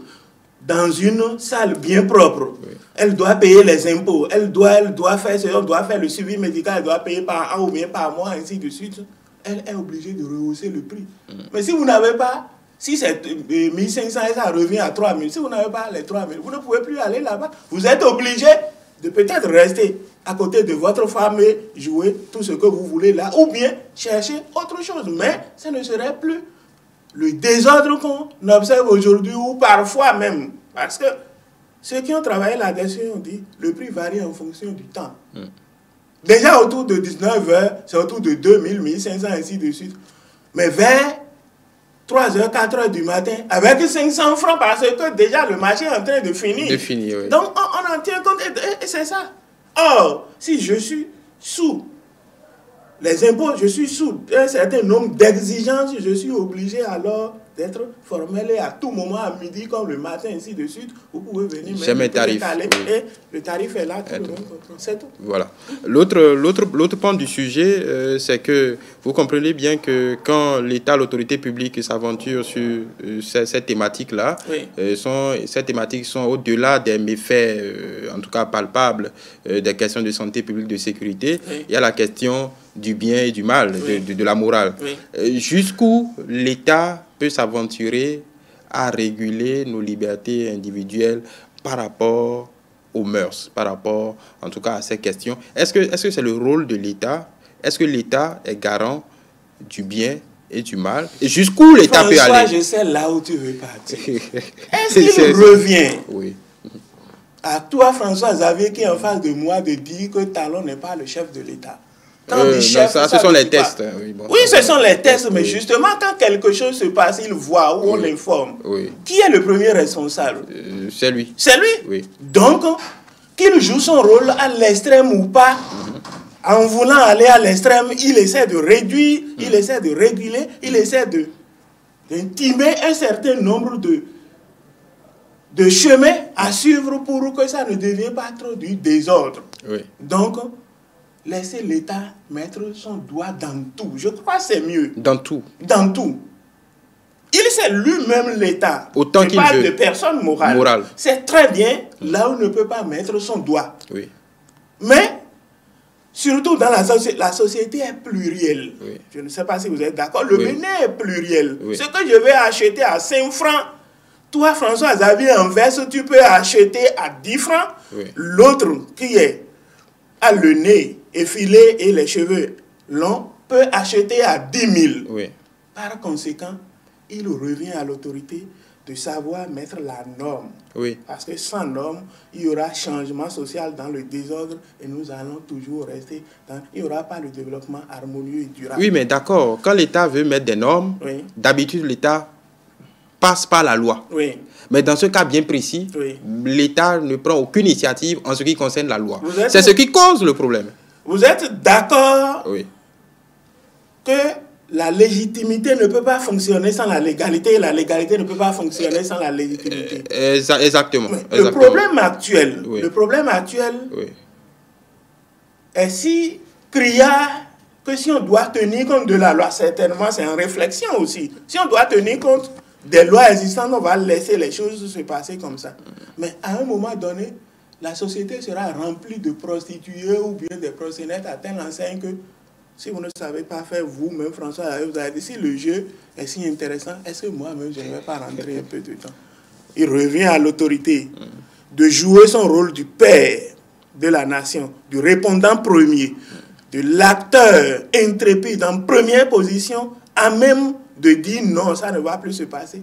dans une salle bien propre. Oui. Elle doit payer les impôts, elle doit faire le suivi médical, elle doit payer par an ou bien par mois, ainsi de suite. Elle est obligée de rehausser le prix. Mais si vous n'avez pas, si c'est 1500 et ça revient à 3000, si vous n'avez pas les 3000, vous ne pouvez plus aller là-bas. Vous êtes obligé de peut-être rester à côté de votre femme et jouer tout ce que vous voulez là, ou bien chercher autre chose. Mais ce ne serait plus le désordre qu'on observe aujourd'hui, ou parfois même, parce que ceux qui ont travaillé là-dessus ont dit le prix varie en fonction du temps. Déjà autour de 19h, c'est autour de 2000, 1500, ainsi de suite. Mais vers 3h, 4h du matin, avec 500 francs, parce que déjà le marché est en train de finir. Oui. Donc on en tient compte, et c'est ça. Or, si je suis sous les impôts, je suis sous un certain nombre d'exigences, je suis obligé alors d'être formel et à tout moment, à midi, comme le matin, ainsi de suite, vous pouvez venir. C'est mes tarifs. Et le tarif est là, tout le monde comprend. C'est tout. Voilà. L'autre point du sujet, c'est que vous comprenez bien que quand l'État, l'autorité publique s'aventure sur cette thématique-là, ces thématiques sont au-delà des méfaits, en tout cas palpables, des questions de santé publique, de sécurité. Il y a la question du bien et du mal, de la morale. Jusqu'où l'État peut s'aventurer à réguler nos libertés individuelles par rapport aux mœurs, par rapport, en tout cas, à ces questions. Est-ce que c'est le rôle de l'État? Est-ce que l'État est garant du bien et du mal? Et jusqu'où l'État peut aller? Je sais là où tu veux partir. Est-ce qu'il revient à toi, François Xavier, qui est en face de moi, de dire que Talon n'est pas le chef de l'État? Ce sont les tests. Oui, ce sont les tests, mais justement, quand quelque chose se passe, il voit ou on l'informe. Qui est le premier responsable? C'est lui. C'est lui. Donc, qu'il joue son rôle à l'extrême ou pas, en voulant aller à l'extrême, il essaie de réduire, il essaie de réguler, il essaie d'intimer un certain nombre de chemins à suivre pour que ça ne devienne pas trop du désordre. Donc, laisser l'État mettre son doigt dans tout. Je crois que c'est mieux. Dans tout. Dans tout. Il sait lui-même l'État. Autant qu'il veut. Je parle de personne morale. C'est très bien là où il ne peut pas mettre son doigt. Mais, surtout dans la société est plurielle. Je ne sais pas si vous êtes d'accord. Le Bénin est pluriel. Ce que je vais acheter à 5 francs, toi, François Xavier, en verse, tu peux acheter à 10 francs. L'autre qui a le nez effilé et les cheveux longs peut acheter à 10 000. Par conséquent, il revient à l'autorité de savoir mettre la norme. Parce que sans norme, il y aura changement social dans le désordre et nous allons toujours rester dans... Il n'y aura pas le développement harmonieux et durable. Oui, mais d'accord. Quand l'État veut mettre des normes, d'habitude, l'État passe par la loi. Mais dans ce cas bien précis, l'État ne prend aucune initiative en ce qui concerne la loi. C'est ce qui cause le problème. Vous êtes d'accord que la légitimité ne peut pas fonctionner sans la légalité et la légalité ne peut pas fonctionner sans la légitimité. Exactement. Le problème actuel, est si criard que si on doit tenir compte de la loi, certainement c'est en réflexion aussi. Si on doit tenir compte des lois existantes, on va laisser les choses se passer comme ça. Mais à un moment donné, la société sera remplie de prostituées ou bien de proxénètes à telle enseigne que si vous ne savez pas faire vous-même, François, vous avez dit, si le jeu est si intéressant, est-ce que moi-même, je ne vais pas rentrer un peu de temps? Il revient à l'autorité de jouer son rôle du père de la nation, du répondant premier, de l'acteur intrépide en première position, à même de dire non, ça ne va plus se passer.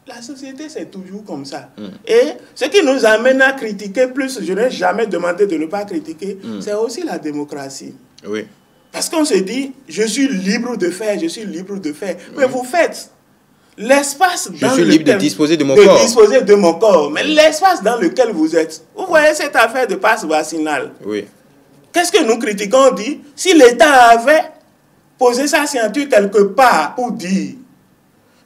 La société, c'est toujours comme ça. Et ce qui nous amène à critiquer plus, je n'ai jamais demandé de ne pas critiquer, c'est aussi la démocratie. Parce qu'on se dit, je suis libre de faire, je suis libre de faire. Mais vous faites l'espace dans lequel... Je suis libre de disposer de mon corps. De disposer de mon corps. Mais l'espace dans lequel vous êtes. Vous voyez cette affaire de passe vaccinale. Qu'est-ce que nous critiquons? On dit, si l'État avait posé sa signature quelque part pour dire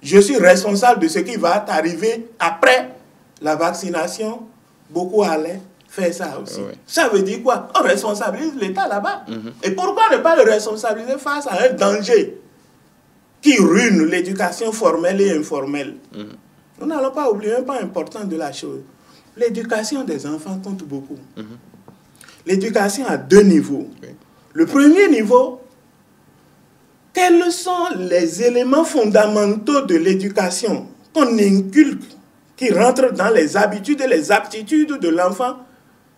je suis responsable de ce qui va arriver après la vaccination, beaucoup allaient faire ça aussi. Ça veut dire quoi? On responsabilise l'État là-bas. Et pourquoi ne pas le responsabiliser face à un danger qui ruine l'éducation formelle et informelle? Nous n'allons pas oublier un point important de la chose. L'éducation des enfants compte beaucoup. L'éducation à 2 niveaux. Le premier niveau, quels sont les éléments fondamentaux de l'éducation qu'on inculque, qui rentrent dans les habitudes et les aptitudes de l'enfant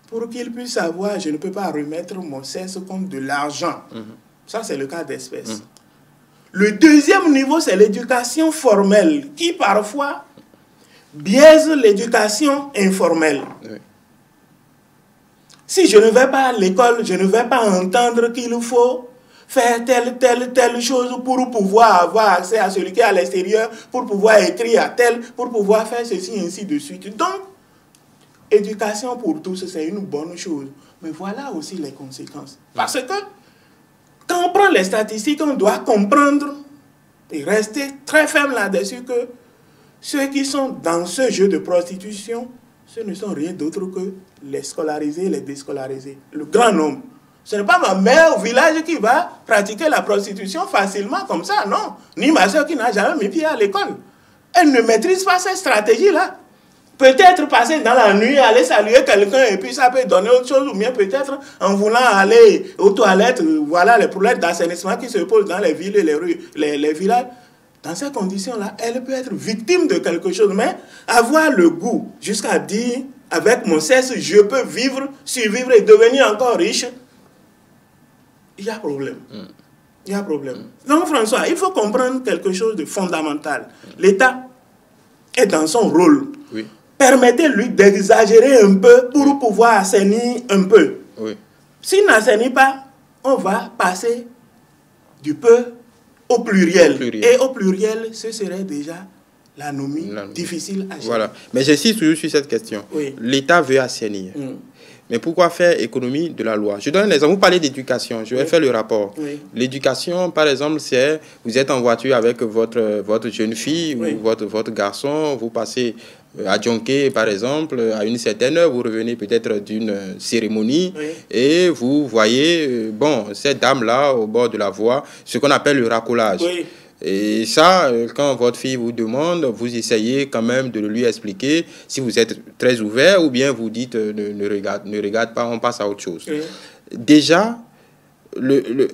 pour qu'il puisse savoir, je ne peux pas remettre mon cesse contre de l'argent. Ça, c'est le cas d'espèce. Le deuxième niveau, c'est l'éducation formelle, qui parfois biaise l'éducation informelle. Si je ne vais pas à l'école, je ne vais pas entendre qu'il faut faire telle chose pour pouvoir avoir accès à celui qui est à l'extérieur, pour pouvoir écrire à tel, pour pouvoir faire ceci, ainsi de suite. Donc, éducation pour tous, c'est une bonne chose. Mais voilà aussi les conséquences. Parce que, quand on prend les statistiques, on doit comprendre et rester très ferme là-dessus que ceux qui sont dans ce jeu de prostitution, ce ne sont rien d'autre que les scolarisés et les déscolarisés. Le grand nombre. Ce n'est pas ma mère au village qui va pratiquer la prostitution facilement comme ça, non. Ni ma soeur qui n'a jamais mis pied à l'école. Elle ne maîtrise pas cette stratégie-là. Peut-être passer dans la nuit, aller saluer quelqu'un et puis ça peut donner autre chose. Ou bien peut-être en voulant aller aux toilettes, voilà les problèmes d'assainissement qui se posent dans les villes et les rues, les villages. Dans ces conditions-là, elle peut être victime de quelque chose. Mais avoir le goût jusqu'à dire, avec mon cesse, je peux vivre, survivre et devenir encore riche, il y a problème. Il y a problème. Donc François, il faut comprendre quelque chose de fondamental. L'État est dans son rôle. Oui. Permettez-lui d'exagérer un peu pour pouvoir assainir un peu. Oui. S'il n'assainit pas, on va passer du peu au pluriel. Et au pluriel, ce serait déjà l'anomie difficile à gérer. Voilà. Mais j'insiste toujours sur cette question. Oui. L'État veut assainir. Mais pourquoi faire économie de la loi? Je donne un exemple. Vous parlez d'éducation. Je vais faire le rapport. Oui. L'éducation, par exemple, c'est vous êtes en voiture avec votre jeune fille ou votre garçon. Vous passez à Djonké, par exemple, à une certaine heure. Vous revenez peut-être d'une cérémonie et vous voyez cette dame-là au bord de la voie, ce qu'on appelle le racolage. Oui. Et ça, quand votre fille vous demande, vous essayez quand même de lui expliquer si vous êtes très ouvert ou bien vous dites ne regarde pas, on passe à autre chose. Oui. Déjà,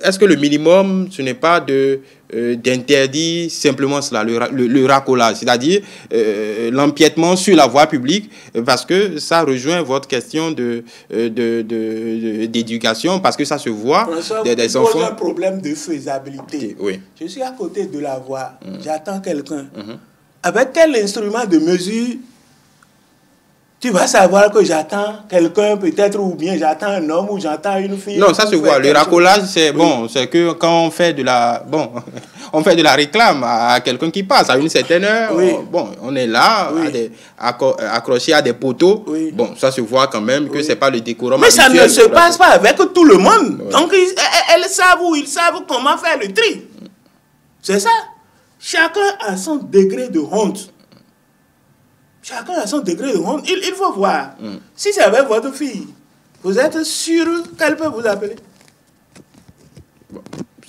est-ce que le minimum, ce n'est pas d'interdire simplement cela, le racolage, c'est-à-dire l'empiètement sur la voie publique, parce que ça rejoint votre question d'éducation, parce que ça se voit des enfants. Pose un problème de faisabilité. Oui. Je suis à côté de la voie, j'attends quelqu'un. Avec quel instrument de mesure tu vas savoir que j'attends quelqu'un peut-être, ou bien j'attends un homme, ou j'attends une fille. Non, ça se voit. Le racolage, c'est c'est que quand on fait de la réclame à quelqu'un qui passe à une certaine heure, on est là, accroché à des poteaux. Oui. Bon, ça se voit quand même que c'est pas le décorum. Mais ça ne se passe pas avec tout le monde. Oui. Donc, elles savent ou ils savent comment faire le tri. C'est ça. Chacun a son degré de honte. Chacun a son degré de honte. Il faut voir. Si c'est avec votre fille, vous êtes sûr qu'elle peut vous appeler?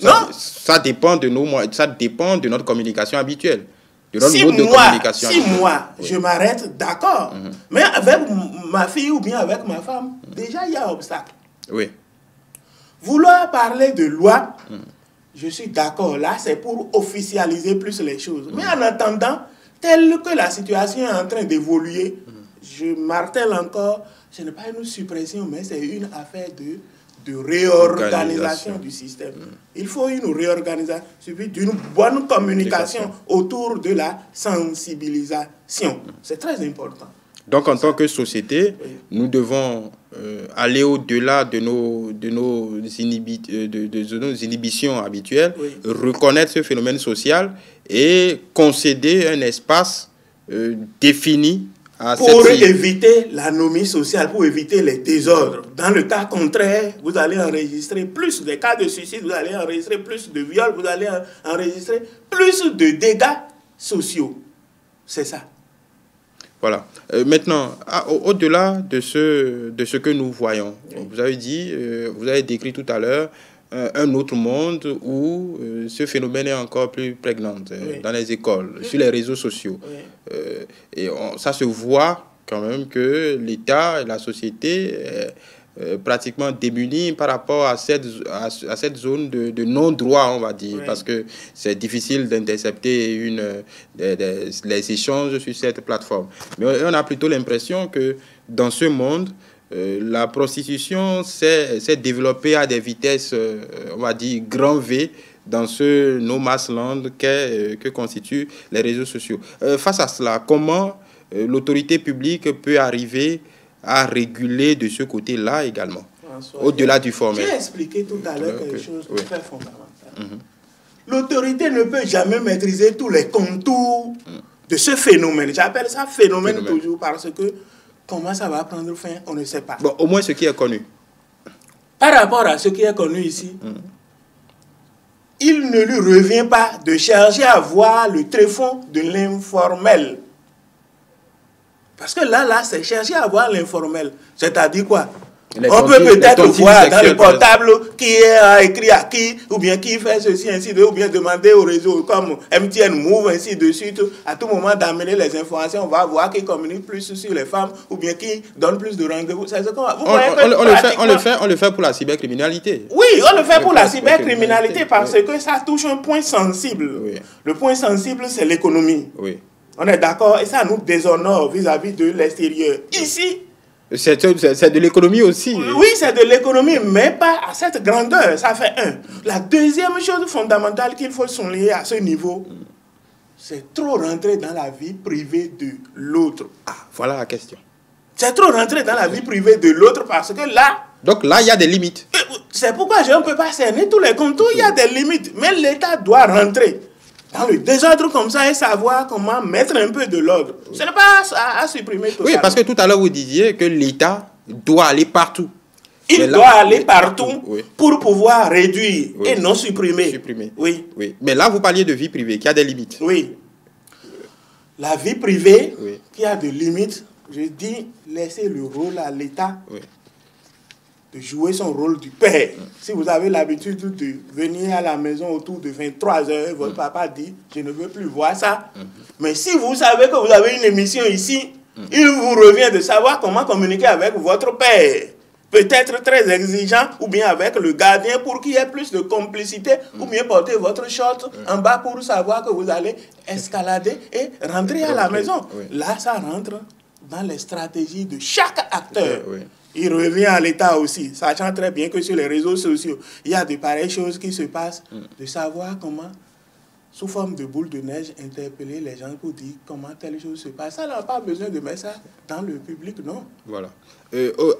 Non? Ça dépend de notre communication habituelle. De notre mode de communication. Si moi, je m'arrête, d'accord. Mais avec ma fille ou bien avec ma femme, déjà il y a un obstacle. Oui. Vouloir parler de loi, je suis d'accord. Là, c'est pour officialiser plus les choses. Mais en attendant, tel que la situation est en train d'évoluer, je martèle encore, ce n'est pas une suppression, mais c'est une affaire de réorganisation du système. Il faut une réorganisation, d'une bonne communication autour de la sensibilisation. C'est très important. Donc, en tant que société, nous devons aller au-delà de nos inhibitions habituelles, reconnaître ce phénomène social et concéder un espace défini à pour éviter l'anomie sociale, pour éviter les désordres. Dans le cas contraire, vous allez enregistrer plus de cas de suicide, vous allez enregistrer plus de viols, vous allez enregistrer plus de dégâts sociaux. C'est ça. Voilà. Maintenant, au-delà de ce que nous voyons, vous avez décrit tout à l'heure un autre monde où ce phénomène est encore plus prégnant, dans les écoles, sur les réseaux sociaux. Et ça se voit quand même que l'État et la société pratiquement démunis par rapport à cette zone de non-droit, on va dire, parce que c'est difficile d'intercepter les échanges sur cette plateforme. Mais on a plutôt l'impression que dans ce monde, la prostitution s'est développée à des vitesses, on va dire, grand V, dans ce no man's land que constituent les réseaux sociaux. Face à cela, comment l'autorité publique peut arriver à réguler de ce côté-là également, au-delà du formel? J'ai expliqué tout à l'heure quelque chose de très fondamental. L'autorité ne peut jamais maîtriser tous les contours de ce phénomène. J'appelle ça phénomène toujours parce que comment ça va prendre fin, on ne sait pas. Bon, au moins ce qui est connu. Par rapport à ce qui est connu ici, il ne lui revient pas de chercher à voir le tréfonds de l'informel. Parce que là, c'est chercher à voir l'informel. C'est-à-dire quoi? Les On peut peut-être voir dans le sexuels, portable qui a écrit à qui, ou bien qui fait ceci, ainsi de ou bien demander au réseau comme MTN Move, ainsi de suite, à tout moment d'amener les informations. On va voir qui communique plus sur les femmes, ou bien qui donne plus de rendez-vous. C'est ce qu'on va. On le fait pour la cybercriminalité. Oui, on le fait pour la cybercriminalité parce que ça touche un point sensible. Oui. Le point sensible, c'est l'économie. Oui. On est d'accord, et ça nous déshonore vis-à-vis de l'extérieur. Ici, c'est de l'économie aussi. oui, c'est de l'économie, mais pas à cette grandeur. Ça fait un. La deuxième chose fondamentale qu'il faut souligner à ce niveau, c'est trop rentrer dans la vie privée de l'autre. Ah, voilà la question. C'est trop rentrer dans la vie privée de l'autre parce que là... Donc là, il y a des limites. C'est pourquoi je ne peux pas cerner tous les contours. Il y a des limites. Mais l'État doit rentrer dans le désordre comme ça et savoir comment mettre un peu de l'ordre. Ce n'est pas à supprimer totalement. Oui, parce que tout à l'heure, vous disiez que l'État doit aller partout. Il doit aller partout oui. pour pouvoir réduire oui. et non supprimer. Oui. Oui. Mais là, vous parliez de vie privée, qui a des limites. Oui. La vie privée, oui. qui a des limites, je dis, laissez le rôle à l'État. Oui. De jouer son rôle du père. Si vous avez l'habitude de venir à la maison autour de 23 heures, votre papa dit, je ne veux plus voir ça. Mais si vous savez que vous avez une émission ici, il vous revient de savoir comment communiquer avec votre père. Peut-être très exigeant, ou bien avec le gardien pour qu'il y ait plus de complicité, ou bien porter votre short en bas pour savoir que vous allez escalader et rentrer à la maison. Là, ça rentre dans les stratégies de chaque acteur. Il revient à l'État aussi, sachant très bien que sur les réseaux sociaux, il y a de pareilles choses qui se passent, de savoir comment, sous forme de boule de neige, interpeller les gens pour dire comment telle chose se passe. Ça n'a pas besoin de mettre ça dans le public, non. Voilà.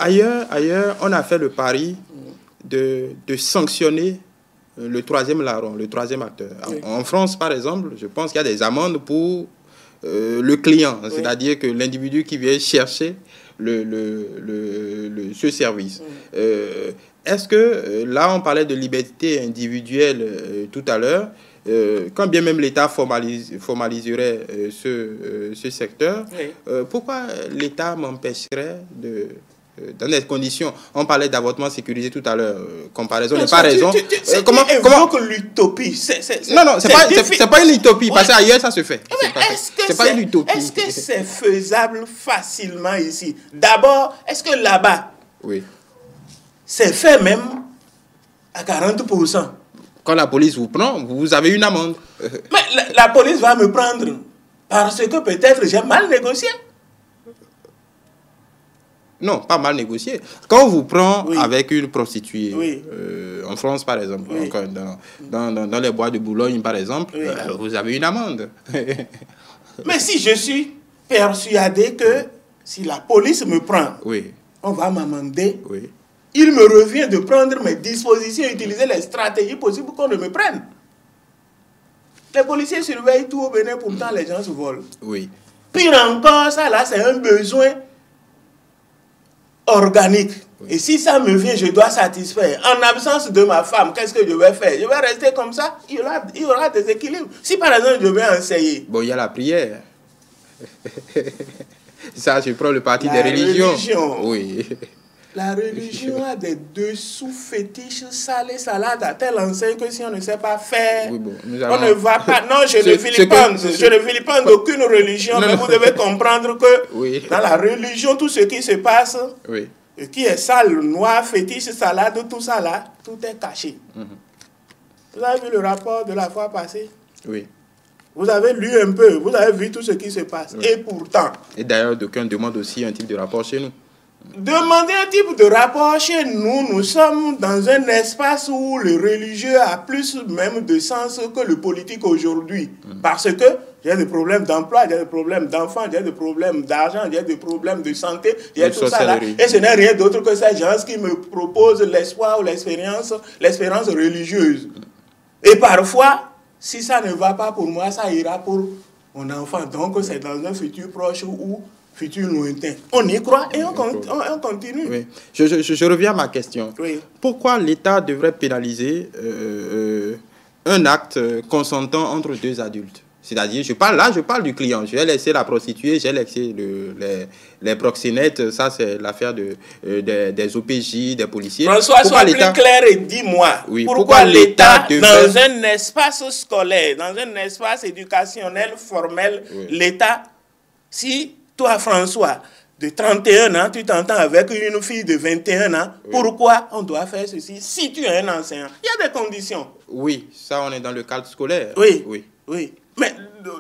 Ailleurs, on a fait le pari de sanctionner le troisième larron, le troisième acteur. Oui. En France, par exemple, je pense qu'il y a des amendes pour le client, c'est-à-dire que l'individu qui vient chercher ce service. Est-ce que, là, on parlait de liberté individuelle tout à l'heure, quand bien même l'État formaliserait ce secteur, pourquoi l'État m'empêcherait de... dans des conditions, on parlait d'avortement sécurisé tout à l'heure, comparaison n'est pas raison. Comment l'utopie? Non, c'est pas une utopie, parce qu'ailleurs ça se fait. C'est pas une utopie. Est-ce que c'est faisable facilement ici? D'abord, est-ce que là-bas, c'est fait même à 40%? Quand la police vous prend, vous avez une amende. Mais la police va me prendre parce que peut-être j'ai mal négocié. Non, pas mal négocié. Quand on vous prend avec une prostituée, en France par exemple, dans les bois de Boulogne par exemple, vous avez une amende. Mais si je suis persuadé que si la police me prend, on va m'amender, il me revient de prendre mes dispositions, utiliser les stratégies possibles pour qu'on ne me prenne. Les policiers surveillent tout au Bénin, pourtant les gens se volent. Pire encore, ça là, c'est un besoin organique. Et si ça me vient, je dois satisfaire. En absence de ma femme, qu'est-ce que je vais faire? Je vais rester comme ça? Il y aura des équilibres. Si par exemple, je vais enseigner. Bon, il y a la prière. Ça, je prends le parti des religions. La religion a des dessous fétiches, salés, salades, à telle enseigne que si on ne sait pas faire, on ne va pas... Non, je ne vilipende d'aucune religion, mais vous devez comprendre que dans la religion, tout ce qui se passe, qui est sale, noir, fétiche, salade, tout ça là, tout est caché. Vous avez vu le rapport de la fois passée? Vous avez lu un peu, vous avez vu tout ce qui se passe. Et pourtant... Et d'ailleurs, d'aucuns demandent aussi un type de rapport chez nous. Demander un type de rapport chez nous, nous sommes dans un espace où le religieux a plus même de sens que le politique aujourd'hui. Parce que il y a des problèmes d'emploi, il y a des problèmes d'enfants, il y a des problèmes d'argent, il y a des problèmes de santé, il y a tout ça là. Et ce n'est rien d'autre que ces gens qui me proposent l'espoir ou l'espérance religieuse. Et parfois, si ça ne va pas pour moi, ça ira pour mon enfant. Donc c'est dans un futur proche ou futur lointain. On y croit et on continue. Je reviens à ma question. Pourquoi l'État devrait pénaliser un acte consentant entre deux adultes? C'est-à-dire, je parle du client. J'ai laissé la prostituée, j'ai laissé les proxénètes. Ça, c'est l'affaire des OPJ, des policiers. François, sois plus clair et dis-moi, oui, pourquoi l'État, dans un espace scolaire, dans un espace éducationnel formel, oui. L'État, si toi, François, de 31 ans, tu t'entends avec une fille de 21 ans, oui. Pourquoi on doit faire ceci si tu es un enseignant? Il y a des conditions. Oui, ça, on est dans le cadre scolaire. Oui, oui, oui. Mais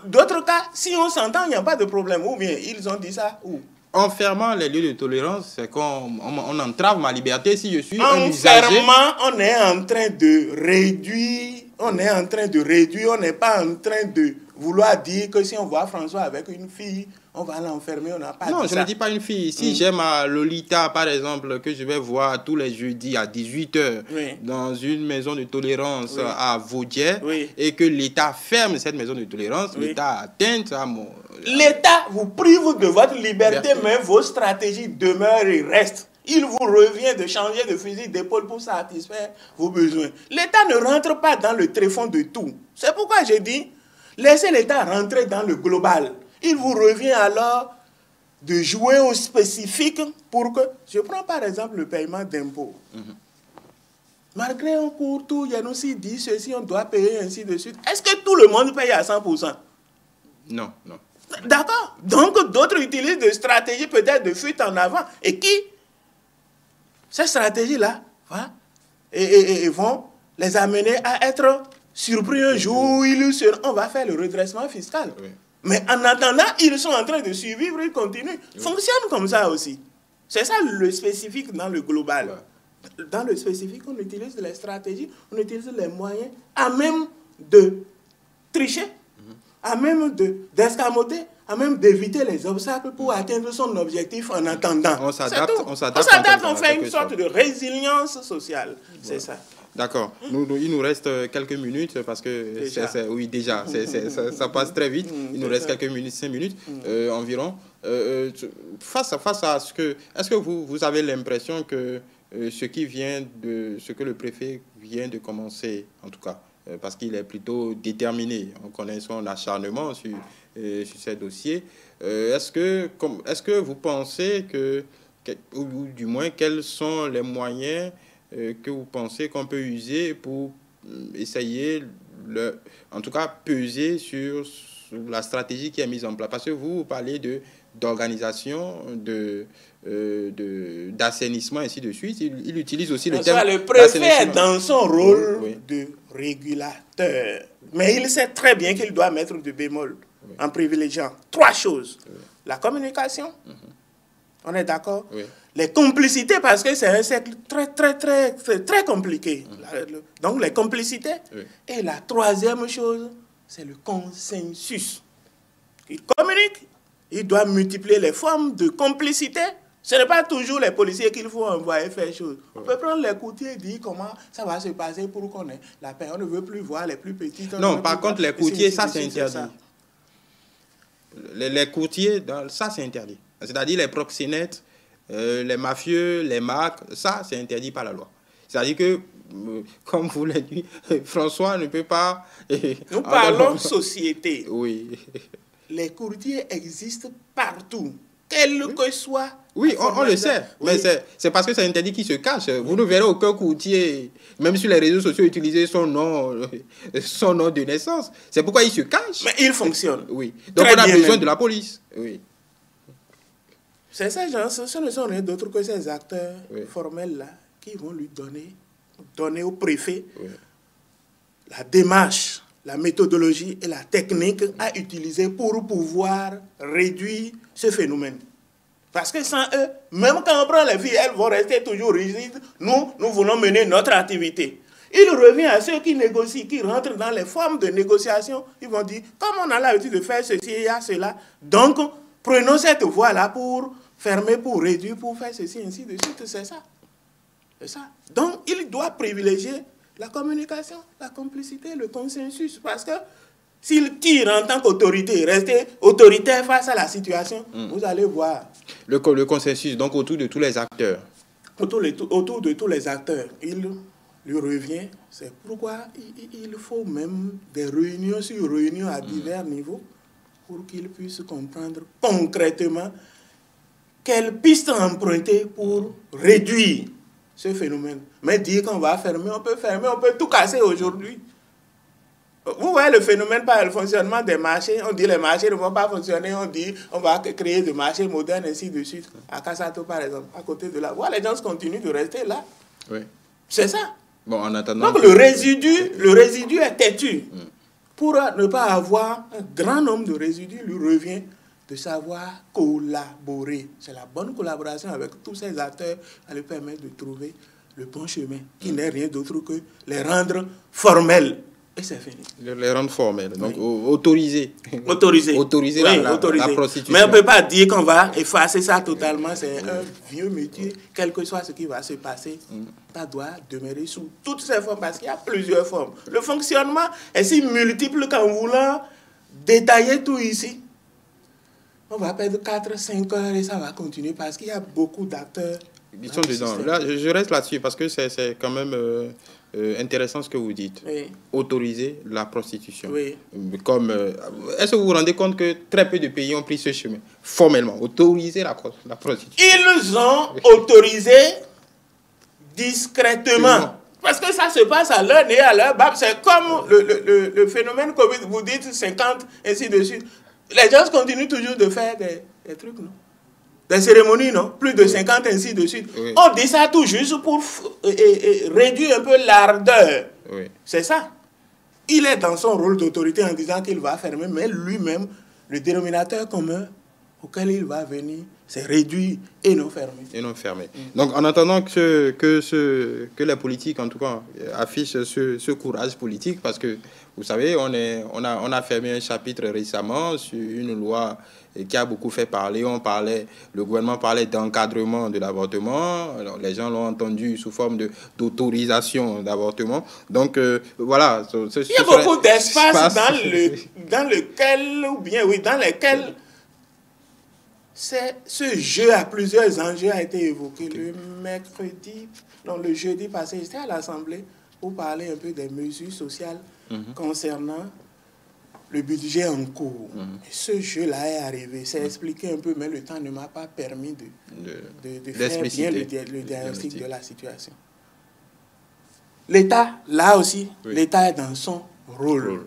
d'autres cas, si on s'entend, il n'y a pas de problème. Ou bien, ils ont dit ça, ou en fermant les lieux de tolérance, c'est qu'on entrave ma liberté si je suis un usager. En fermant, on est en train de réduire, on n'est pas en train de vouloir dire que si on voit François avec une fille, on va l'enfermer, on n'a pas non, dit je ça. ne dis pas une fille. Si j'ai ma Lolita, par exemple, que je vais voir tous les jeudis à 18h oui. Dans une maison de tolérance oui. À Vaudier, oui. Et que l'État ferme cette maison de tolérance, oui. L'État atteint à mon... L'État vous prive de votre liberté, mais vos stratégies demeurent et restent. Il vous revient de changer de fusil d'épaule pour satisfaire vos besoins. L'État ne rentre pas dans le tréfonds de tout. C'est pourquoi j'ai dit, laissez l'État rentrer dans le global. Il vous revient alors de jouer au spécifique pour que... Je prends par exemple le paiement d'impôts. Malgré un cours tout, il y a aussi dit ceci, on doit payer ainsi de suite. Est-ce que tout le monde paye à 100%? Non, non. D'accord. Donc d'autres utilisent des stratégies peut-être de fuite en avant. Et qui, ces stratégies-là, hein, et vont les amener à être surpris un jour où on va faire le redressement fiscal. Oui. Mais en attendant, ils sont en train de survivre, ils continuent. Oui. Fonctionne comme ça aussi. C'est ça le spécifique dans le global. Ouais. Dans le spécifique, on utilise les stratégies, on utilise les moyens à même de tricher, à même d'escamoter, à même d'éviter les obstacles pour atteindre son objectif en attendant. On s'adapte, on fait une sorte de résilience sociale. Voilà. C'est ça. D'accord. Il nous reste quelques minutes parce que oui, déjà, ça passe très vite. Il nous reste quelques minutes, 5 minutes environ. Face à ce que... Est-ce que vous avez l'impression que ce que le préfet vient de commencer, en tout cas, parce qu'il est plutôt déterminé, on connaît son acharnement sur ces dossiers, est-ce que vous pensez ou du moins, quels sont les moyens que vous pensez qu'on peut user pour essayer, en tout cas, peser sur la stratégie qui est mise en place? Parce que vous parlez d'organisation, d'assainissement, ainsi de suite. Il utilise aussi le terme. Le préfet est dans son rôle de régulateur. Mais il sait très bien qu'il doit mettre du bémol en privilégiant 3 choses. La communication, on est d'accord? Oui. Les complicités, parce que c'est un cercle très compliqué. Donc, les complicités. Oui. Et la 3e chose, c'est le consensus. Il communique, il doit multiplier les formes de complicité. Ce n'est pas toujours les policiers qu'il faut envoyer faire chose. On peut prendre les courtiers et dire comment ça va se passer pour qu'on ait la paix. On ne veut plus voir les plus petites. Non, par contre, les courtiers, ça c'est interdit. Les courtiers, ça c'est interdit. C'est-à-dire les proxénètes, les mafieux, les marques, ça c'est interdit par la loi. C'est-à-dire que, comme vous l'avez dit, François ne peut pas... Nous parlons société. Oui. Les courtiers existent partout, quel que soit... Oui, on le sait, oui. Mais c'est parce que c'est interdit qui se cache. Vous ne verrez aucun courtier, même sur les réseaux sociaux, utiliser son nom de naissance. C'est pourquoi il se cache. Mais il fonctionne. Oui. Donc on a besoin de la police. Oui. C'est ça, genre, ce ne sont rien d'autre que ces acteurs formels-là qui vont lui donner au préfet la démarche, la méthodologie et la technique à utiliser pour pouvoir réduire ce phénomène. Parce que sans eux, même quand on prend les filles, elles vont rester toujours rigides. Nous voulons mener notre activité. Il revient à ceux qui négocient, qui rentrent dans les formes de négociation. Ils vont dire, comme on a l'habitude de faire ceci, il y a cela. Donc, prenons cette voie-là pour fermer, pour réduire, pour faire ceci, ainsi de suite. C'est ça. C'est ça. Donc, il doit privilégier la communication, la complicité, le consensus. Parce que s'il tire en tant qu'autorité, rester autoritaire face à la situation, vous allez voir. Le consensus, donc autour de tous les acteurs. Autour de tous les acteurs. Il lui revient. C'est pourquoi il faut même des réunions sur réunions à divers niveaux pour qu'il puisse comprendre concrètement quelles pistes emprunter pour réduire ce phénomène. Mais dire qu'on va fermer, on peut tout casser aujourd'hui. Vous voyez le phénomène par le fonctionnement des marchés. On dit les marchés ne vont pas fonctionner. On dit on va créer des marchés modernes, ainsi de suite. À Kassato, par exemple, à côté de là. Voilà, les gens continuent de rester là. Oui. C'est ça. Bon, en attendant... Donc le résidu est têtu. Pour ne pas avoir un grand nombre de résidus, lui revient de savoir collaborer. C'est la bonne collaboration avec tous ces acteurs qui lui permettre de trouver le bon chemin, qui n'est rien d'autre que les rendre formels. Et c'est fini. Les rendre formels. Donc, oui. Autoriser la prostitution. Mais on ne peut pas dire qu'on va effacer ça totalement. C'est un vieux métier. Quel que soit ce qui va se passer, ça doit demeurer sous toutes ces formes, parce qu'il y a plusieurs formes. Le fonctionnement est si multiple qu'en voulant détailler tout ici, on va perdre 4-5 heures et ça va continuer parce qu'il y a beaucoup d'acteurs. Ils sont dedans. Là, je reste là-dessus parce que c'est quand même intéressant ce que vous dites. Oui. Autoriser la prostitution. Oui. Est-ce que vous vous rendez compte que très peu de pays ont pris ce chemin formellement? Autoriser la prostitution. Ils ont autorisé discrètement. Parce que ça se passe à leur nez, à leur barbe. C'est comme le phénomène Covid. Vous dites 50, ainsi de suite. Les gens continuent toujours de faire des trucs, non? Des cérémonies, non? Plus de 50, ainsi de suite. Oui. On dit ça tout juste pour réduire un peu l'ardeur. Oui. C'est ça. Il est dans son rôle d'autorité en disant qu'il va fermer, mais lui-même, le dénominateur commun auquel il va venir, c'est réduire et non fermer. Et non fermer. Donc, en attendant que les politiques, en tout cas, affichent ce courage politique, parce que, vous savez, on a fermé un chapitre récemment sur une loi qui a beaucoup fait parler. Le gouvernement parlait d'encadrement de l'avortement. Alors, les gens l'ont entendu sous forme d'autorisation d'avortement. Donc, voilà. Il y a beaucoup d'espace dans lesquels ce jeu à plusieurs enjeux a été évoqué. Le jeudi passé, j'étais à l'Assemblée pour parler un peu des mesures sociales concernant le budget en cours. Ce jeu-là est arrivé. C'est expliqué un peu, mais le temps ne m'a pas permis de faire bien le diagnostic de la situation. L'État, là aussi, l'État est dans son rôle.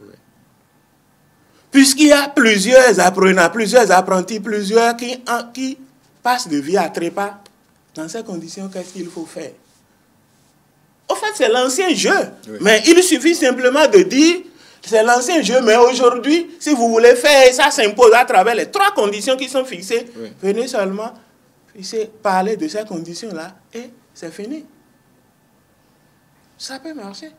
Puisqu'il y a plusieurs apprenants, plusieurs apprentis, plusieurs qui passent de vie à trépas, dans ces conditions, qu'est-ce qu'il faut faire? Au fait, c'est l'ancien jeu. Oui. Mais il suffit simplement de dire, c'est l'ancien jeu, mais aujourd'hui, si vous voulez faire, ça s'impose à travers les 3 conditions qui sont fixées. Oui. Venez seulement parler de ces conditions-là et c'est fini. Ça peut marcher.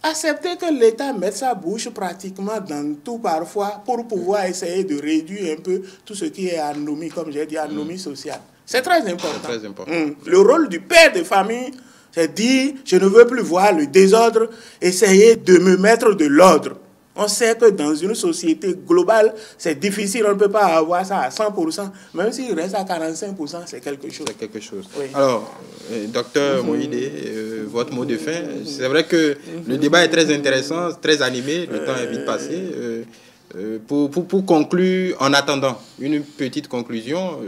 Accepter que l'État mette sa bouche pratiquement dans tout parfois pour pouvoir essayer de réduire un peu tout ce qui est anomie, comme j'ai dit, anomie sociale. C'est très important. C'est très important. Le rôle du père de famille, c'est dire, je ne veux plus voir le désordre, essayer de me mettre de l'ordre. On sait que dans une société globale, c'est difficile, on ne peut pas avoir ça à 100%, même s'il reste à 45%, c'est quelque chose. C'est quelque chose. Oui. Alors, docteur Moïdé, votre mot de fin, c'est vrai que le débat est très intéressant, très animé, le temps est vite passé. Pour conclure, en attendant une petite conclusion,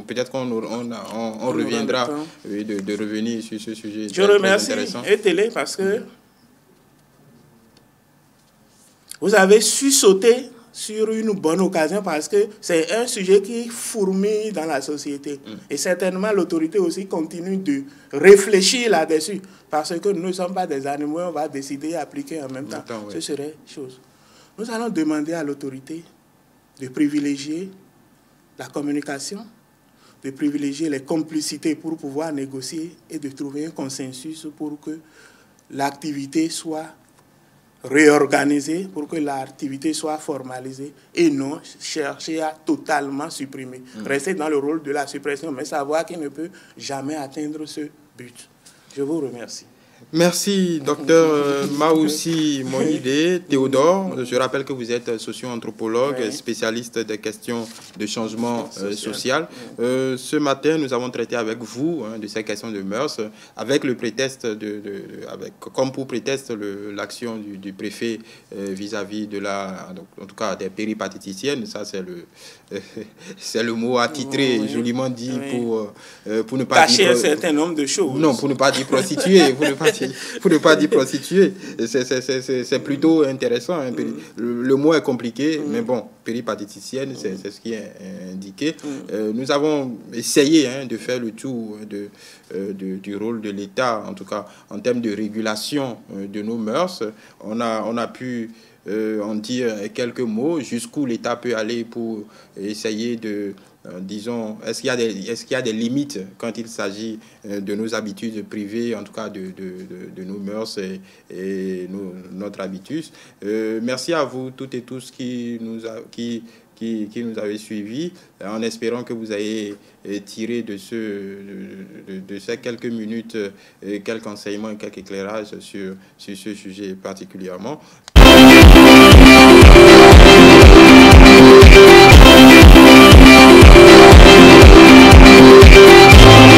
peut-être qu'on reviendra de revenir sur ce sujet. Je remercie ETélé parce que vous avez su sauter sur une bonne occasion parce que c'est un sujet qui fourmille dans la société. Et certainement, l'autorité aussi continue de réfléchir là-dessus parce que nous ne sommes pas des animaux, on va décider et appliquer en même temps. Ce serait chose. Nous allons demander à l'autorité de privilégier la communication, de privilégier les complicités pour pouvoir négocier et de trouver un consensus pour que l'activité soit réorganiser, pour que l'activité soit formalisée et non chercher à totalement supprimer. Rester dans le rôle de la suppression, mais savoir qu'il ne peut jamais atteindre ce but. Je vous remercie. Merci, docteur Maoussi Monide Théodore. Je rappelle que vous êtes socio-anthropologue, spécialiste des questions de changement social. Ce matin, nous avons traité avec vous de ces questions de mœurs, avec le prétexte, comme pour prétexte l'action du préfet vis-à-vis de en tout cas des péripatéticiennes. Ça, c'est le mot attitré, joliment dit, pour ne pas cacher dire... un certain nombre de choses. Non, pour ne pas dire prostituée. Pour ne pas dire prostituée. C'est plutôt intéressant. Hein. Le mot est compliqué, mais bon, péripatéticienne, c'est ce qui est indiqué. Nous avons essayé de faire le tour du rôle de l'État, en tout cas en termes de régulation de nos mœurs. On a pu en dire quelques mots, jusqu'où l'État peut aller pour essayer de... disons, est-ce qu'il y a des limites quand il s'agit de nos habitudes privées, en tout cas de nos mœurs et notre habitus. Merci à vous toutes et tous qui nous avez suivis, en espérant que vous ayez tiré de ces quelques minutes quelques enseignements et quelques éclairages sur ce sujet particulièrement.